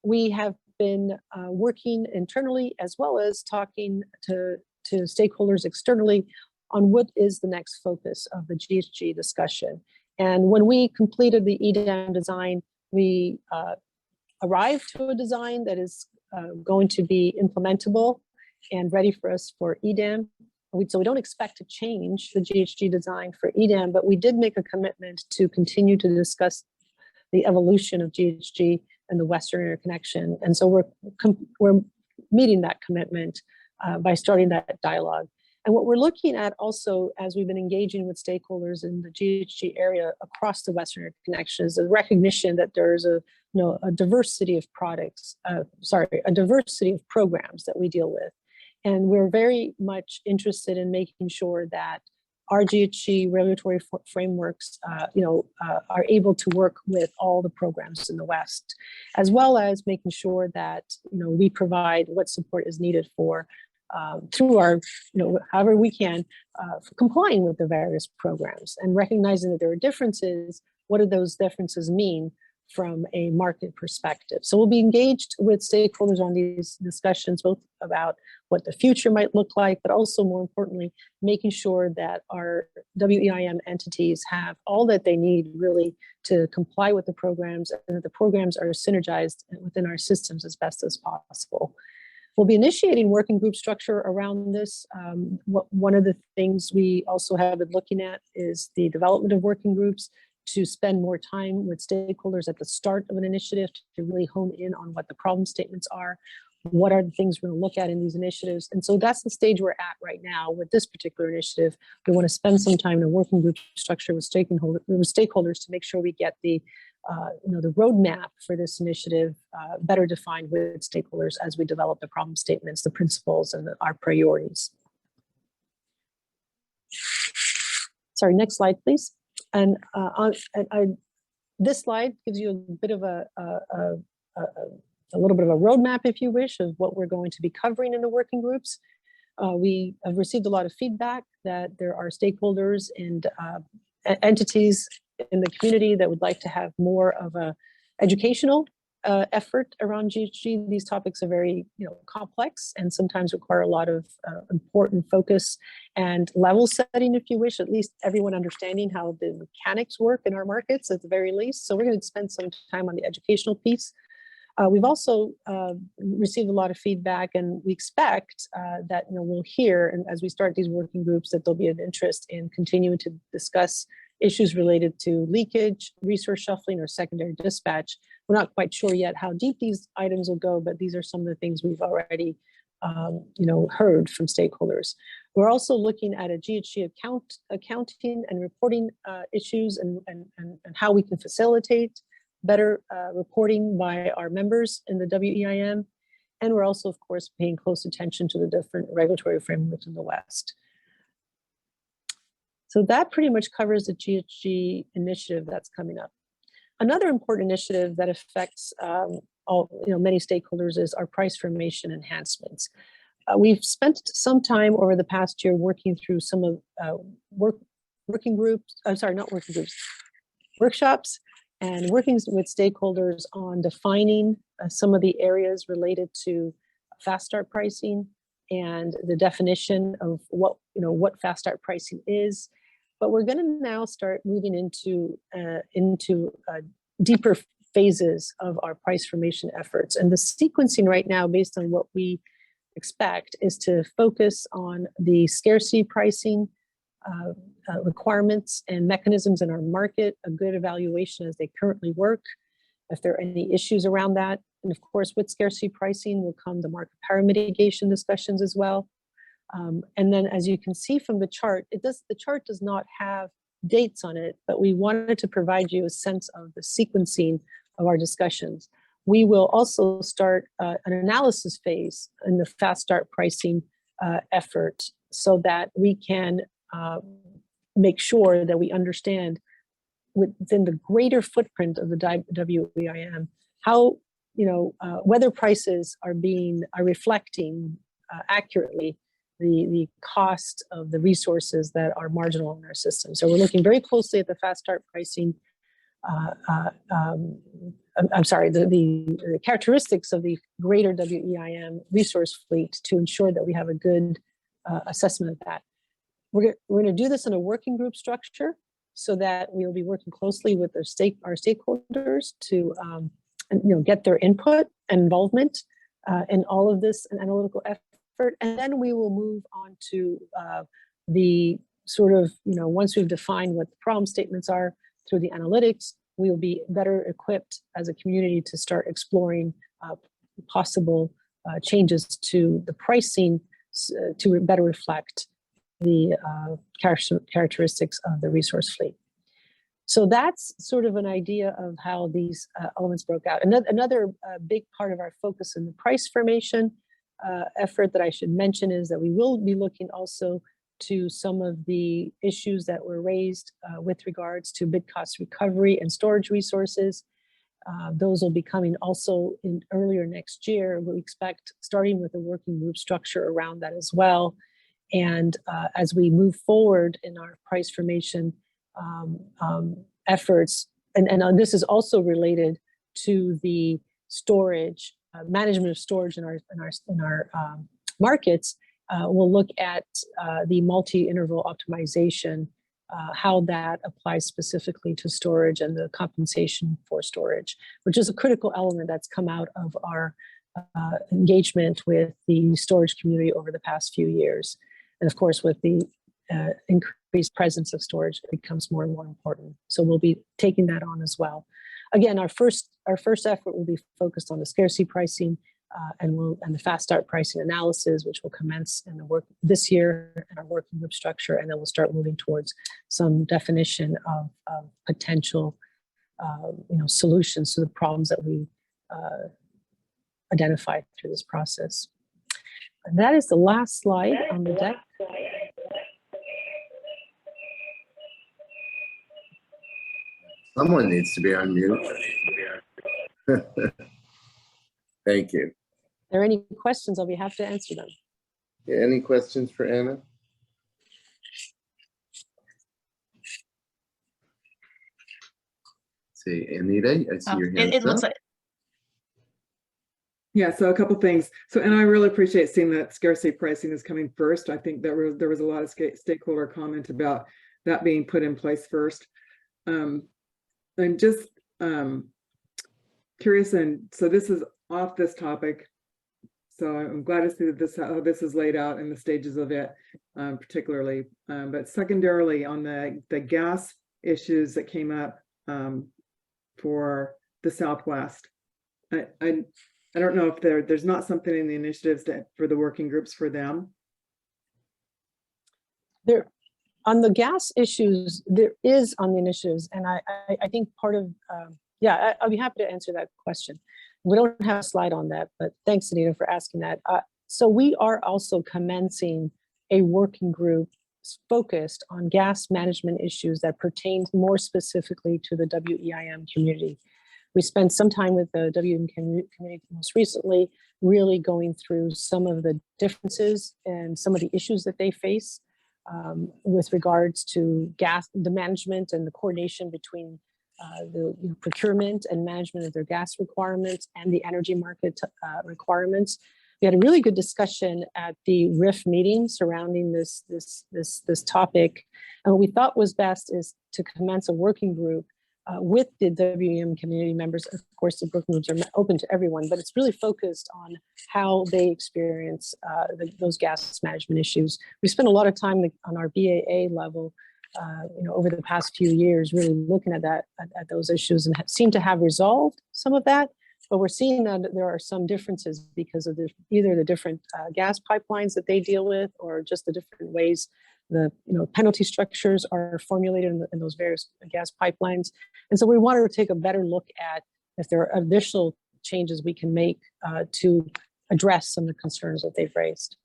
We have been working internally as well as talking to stakeholders externally on what is the next focus of the GHG discussion. And when we completed the EDAM design, we arrived to a design that is going to be implementable and ready for us for EDAM. So we don't expect to change the GHG design for EDAM, but we did make a commitment to continue to discuss the evolution of GHG and the Western interconnection. And so we're meeting that commitment by starting that dialogue. And what we're looking at also, as we've been engaging with stakeholders in the GHG area across the Western interconnection, is a recognition that there's a diversity of products, a diversity of programs that we deal with. And we're very much interested in making sure that our GHG regulatory frameworks, are able to work with all the programs in the West, as well as making sure that, we provide what support is needed for through our, however we can, for complying with the various programs and recognizing that there are differences. What do those differences mean from a market perspective? So we'll be engaged with stakeholders on these discussions, both about what the future might look like, but also more importantly, making sure that our WEIM entities have all that they need really to comply with the programs, and that the programs are synergized within our systems as best as possible. We'll be initiating working group structure around this. One of the things we also have been looking at is the development of working groups, to spend more time with stakeholders at the start of an initiative to really hone in on what the problem statements are, what are the things we're going to look at in these initiatives. And so that's the stage we're at right now with this particular initiative. We want to spend some time in a working group structure with stakeholders to make sure we get the the roadmap for this initiative better defined with stakeholders as we develop the problem statements, the principles, and our priorities. Sorry, next slide, please. And this slide gives you a bit of a little bit of a roadmap, if you wish, of what we're going to be covering in the working groups. We have received a lot of feedback that there are stakeholders and entities in the community that would like to have more of a educational effort around GHG. These topics are very complex and sometimes require a lot of important focus and level setting, if you wish, at least everyone understanding how the mechanics work in our markets at the very least. So we're going to spend some time on the educational piece. We've also received a lot of feedback, and we expect that we'll hear, and as we start these working groups, that there'll be an interest in continuing to discuss issues related to leakage, resource shuffling, or secondary dispatch. We're not quite sure yet how deep these items will go, but these are some of the things we've already heard from stakeholders. We're also looking at a GHG accounting and reporting issues and how we can facilitate better reporting by our members in the WEIM. And we're also, of course, paying close attention to the different regulatory frameworks in the West. So that pretty much covers the GHG initiative that's coming up. Another important initiative that affects many stakeholders is our price formation enhancements. We've spent some time over the past year working through some of workshops and working with stakeholders on defining some of the areas related to fast start pricing and the definition of what fast start pricing is. But we're going to now start moving into deeper phases of our price formation efforts. And the sequencing right now, based on what we expect, is to focus on the scarcity pricing requirements and mechanisms in our market, a good evaluation as they currently work, if there are any issues around that. And of course, with scarcity pricing will come the market power mitigation discussions as well. And then, as you can see from the chart, the chart does not have dates on it, but we wanted to provide you a sense of the sequencing of our discussions. We will also start an analysis phase in the fast start pricing effort, so that we can make sure that we understand within the greater footprint of the WEIM how whether prices are reflecting accurately the cost of the resources that are marginal in our system. So we're looking very closely at the fast start pricing. The characteristics of the greater WEIM resource fleet to ensure that we have a good assessment of that. We're going to do this in a working group structure so that we'll be working closely with our stakeholders to get their input and involvement in all of this analytical effort. And then we will move on to the sort of, once we've defined what the problem statements are through the analytics, we'll be better equipped as a community to start exploring possible changes to the pricing to better reflect the characteristics of the resource fleet. So that's sort of an idea of how these elements broke out. Another big part of our focus in the price formation effort that I should mention is that we will be looking also to some of the issues that were raised with regards to bid cost recovery and storage resources. Those will be coming also in earlier next year. We expect starting with a working group structure around that as well. And as we move forward in our price formation efforts, and this is also related to the storage, management of storage in our markets, we'll look at the multi-interval optimization, how that applies specifically to storage and the compensation for storage, which is a critical element that's come out of our engagement with the storage community over the past few years. And of course, with the increased presence of storage, it becomes more and more important. So we'll be taking that on as well. Again, our first effort will be focused on the scarcity pricing and the fast start pricing analysis, which will commence in the work this year in our working group structure, and then we'll start moving towards some definition of potential solutions to the problems that we identified through this process. And that is the last slide on the deck. Someone needs to be on mute. Thank you. If there are any questions, I'll be happy to answer them. Yeah, any questions for Anna? See, Anita, I see your hands It looks up. like, Yeah, so a couple things. So, and I really appreciate seeing that scarcity pricing is coming first. I think that there was a lot of stakeholder comment about that being put in place first. I'm just curious, and so this is off this topic. So I'm glad to see that how this is laid out in the stages of it, particularly. But secondarily, on the gas issues that came up for the Southwest, I don't know if there's not something in the initiatives for the working groups for them. There, on the gas issues, there is on the initiatives, and I think part of, yeah, I'll be happy to answer that question. We don't have a slide on that, but thanks, Anita, for asking that. So we are also commencing a working group focused on gas management issues that pertain more specifically to the WEIM community. We spent some time with the WEIM community most recently, really going through some of the differences and some of the issues that they face with regards to the management and the coordination between the procurement and management of their gas requirements and the energy market requirements. We had a really good discussion at the RIF meeting surrounding this topic. And what we thought was best is to commence a working group with the WEM community members. Of course, the working groups are open to everyone, but it's really focused on how they experience those gas management issues. We spent a lot of time on our BAA level over the past few years, really looking at those issues, and seem to have resolved some of that. But we're seeing that there are some differences because of either the different gas pipelines that they deal with, or just the different ways the penalty structures are formulated in those various gas pipelines. And so we wanted to take a better look at if there are additional changes we can make to address some of the concerns that they've raised.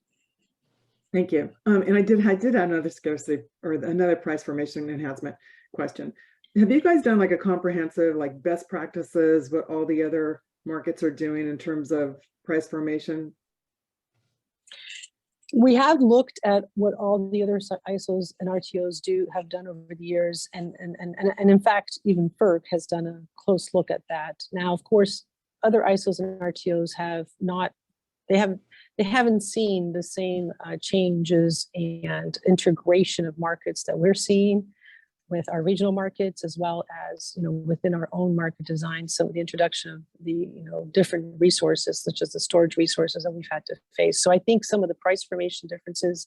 Thank you. And I did have another scarcity or another price formation enhancement question. Have you guys done like a comprehensive, like best practices, what all the other markets are doing in terms of price formation? We have looked at what all the other ISOs and RTOs have done over the years, and in fact, even FERC has done a close look at that. Now, of course, other ISOs and RTOs they haven't seen the same changes and integration of markets that we're seeing with our regional markets, as well as within our own market design. So the introduction of the different resources, such as the storage resources that we've had to face. So I think some of the price formation differences,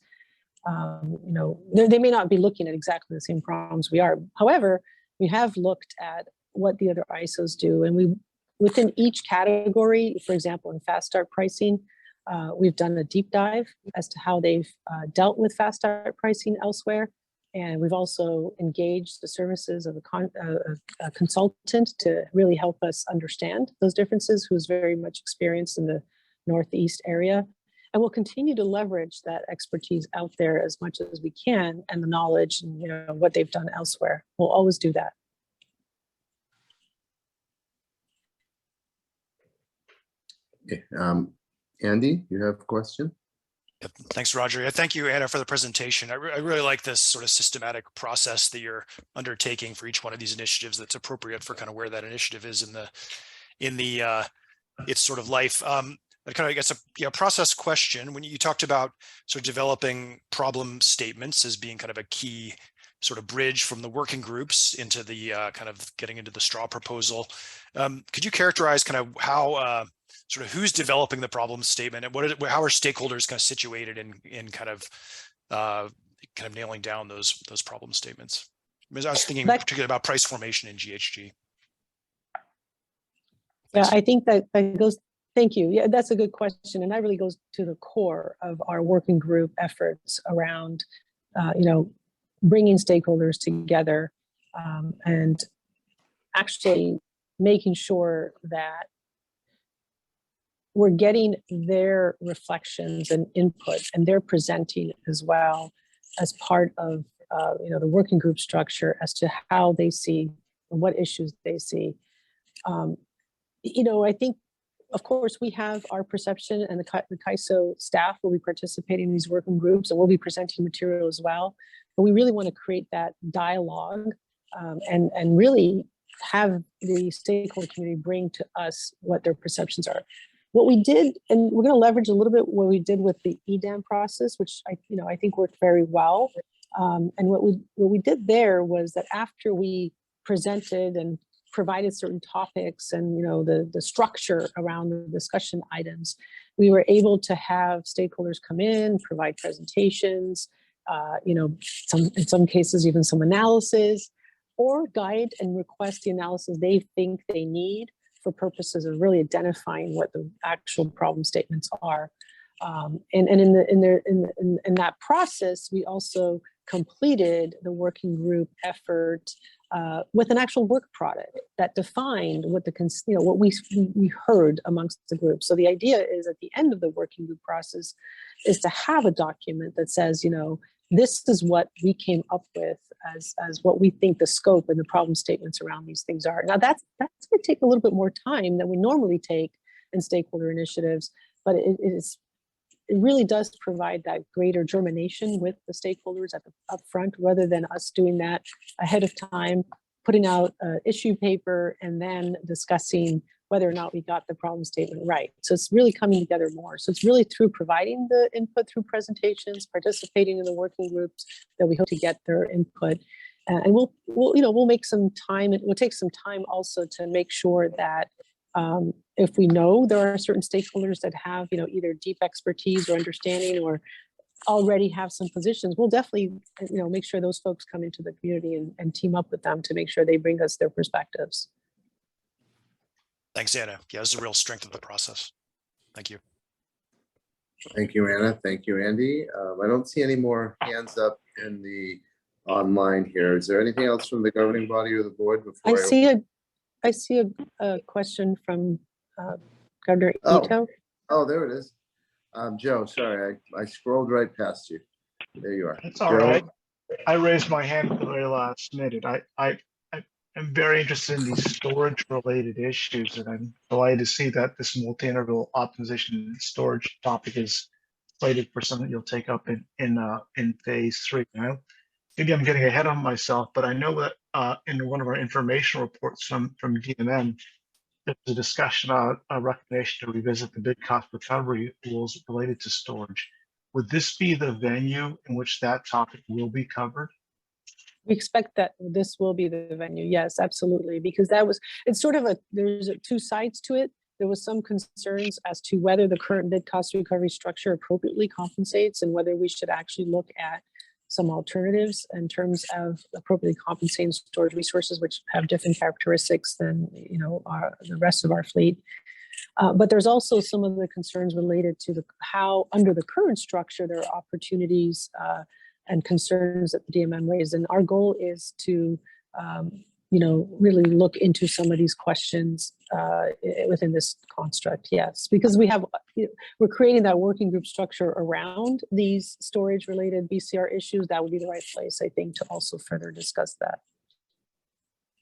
they may not be looking at exactly the same problems we are. However, we have looked at what the other ISOs do, and within each category, for example, in fast start pricing, we've done a deep dive as to how they've dealt with fast start pricing elsewhere. And we've also engaged the services of a consultant to really help us understand those differences, who's very much experienced in the Northeast area. And we'll continue to leverage that expertise out there as much as we can, and the knowledge and what they've done elsewhere. We'll always do that. Okay. Andy, you have a question? Yep. Thanks, Roger. Yeah, thank you, Anna, for the presentation. I really like this sort of systematic process that you're undertaking for each one of these initiatives that's appropriate for kind of where that initiative is in the its sort of life. I kind of, I guess, a process question. When you talked about sort of developing problem statements as being kind of a key sort of bridge from the working groups into the kind of getting into the straw proposal, could you characterize kind of how sort of who's developing the problem statement, and how are stakeholders kind of situated in kind of nailing down those problem statements? I was thinking particularly about price formation in GHG. Yeah, I think that goes. Thank you. Yeah, that's a good question, and that really goes to the core of our working group efforts around, bringing stakeholders together and actually making sure that we're getting their reflections and input, and they're presenting as well as part of the working group structure as to how they see and what issues they see. I think, of course, we have our perception, and the CAISO staff will be participating in these working groups, and we'll be presenting material as well. But we really want to create that dialogue and really have the stakeholder community bring to us what their perceptions are. What we did, and we're going to leverage a little bit what we did with the EDAM process, which I think worked very well. And what we did there was that after we presented and provided certain topics and the structure around the discussion items, we were able to have stakeholders come in, provide presentations, in some cases even some analysis, or guide and request the analysis they think they need for purposes of really identifying what the actual problem statements are. And in that process, we also completed the working group effort with an actual work product that defined what what we heard amongst the group. So the idea is, at the end of the working group process, is to have a document that says, this is what we came up with as what we think the scope and the problem statements around these things are. Now that's going to take a little bit more time than we normally take in stakeholder initiatives, but it really does provide that greater germination with the stakeholders at the upfront, rather than us doing that ahead of time, putting out an issue paper and then discussing whether or not we got the problem statement right. So it's really coming together more. So it's really through providing the input through presentations, participating in the working groups, that we hope to get their input. And we'll make some time. It will take some time also to make sure that if we know there are certain stakeholders that have, either deep expertise or understanding, or already have some positions, we'll definitely, make sure those folks come into the community and team up with them to make sure they bring us their perspectives. Thanks, Anna. Yeah, this is a real strength of the process. Thank you. Thank you, Anna. Thank you, Andy. I don't see any more hands up in the online here. Is there anything else from the governing body or the board before I see a question from Governor Ito. Oh, there it is. Joe, sorry, I scrolled right past you. There you are. That's all right. I raised my hand at the very last minute. I'm very interested in these storage-related issues, and I'm delighted to see that this multi-interval optimization and storage topic is slated for something you'll take up in phase 3. Now, maybe I'm getting ahead of myself, but I know that in one of our informational reports from DMM, there's a discussion about a recommendation to revisit the bid cost recovery rules related to storage. Would this be the venue in which that topic will be covered? We expect that this will be the venue. Yes, absolutely. Because it's sort of there's two sides to it. There was some concerns as to whether the current bid cost recovery structure appropriately compensates, and whether we should actually look at some alternatives in terms of appropriately compensating storage resources, which have different characteristics than the rest of our fleet. But there's also some of the concerns related to how under the current structure there are opportunities and concerns that the DMM raised. And our goal is to really look into some of these questions within this construct. Yes, because we're creating that working group structure around these storage related BCR issues. That would be the right place, I think, to also further discuss that.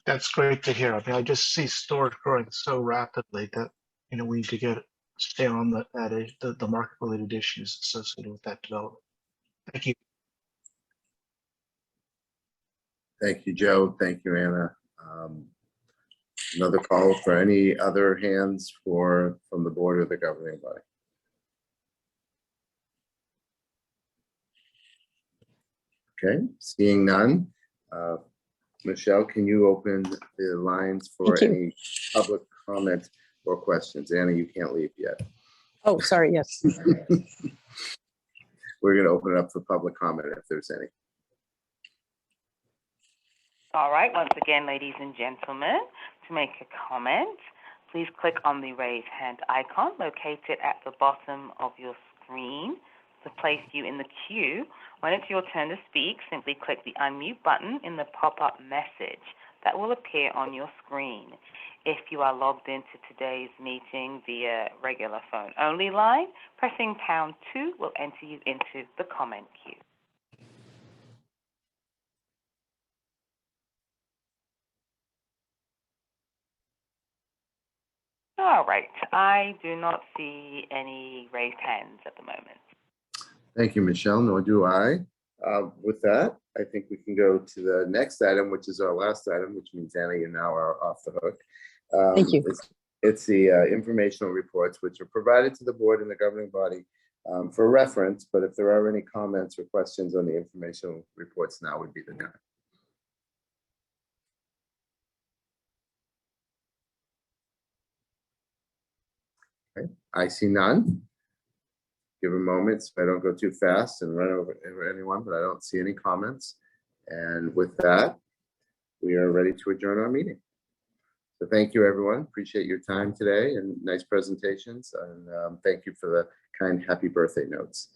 That's great to hear. I mean, I just see storage growing so rapidly that, we need to stay on the market related issues associated with that development. Thank you. Thank you, Joe. Thank you, Anna. Another call for any other hands from the board or the governing body. Okay, seeing none. Michelle, can you open the lines for any public comment or questions? Anna, you can't leave yet. Oh, sorry, yes. We're going to open it up for public comment if there's any. All right, once again, ladies and gentlemen, to make a comment, please click on the raise hand icon located at the bottom of your screen to place you in the queue. When it's your turn to speak, simply click the unmute button in the pop-up message that will appear on your screen. If you are logged into today's meeting via regular phone only line, pressing #2 will enter you into the comment queue. All right, I do not see any raised hands at the moment. Thank you, Michelle, nor do I. With that, I think we can go to the next item, which is our last item, which means Anna, you now are off the hook. Thank you. It's the informational reports, which are provided to the board and the governing body for reference, but if there are any comments or questions on the informational reports, now would be the time. Okay, I see none. Give a moment so I don't go too fast and run over anyone, but I don't see any comments. And with that, we are ready to adjourn our meeting. So thank you, everyone. Appreciate your time today and nice presentations. And thank you for the kind happy birthday notes.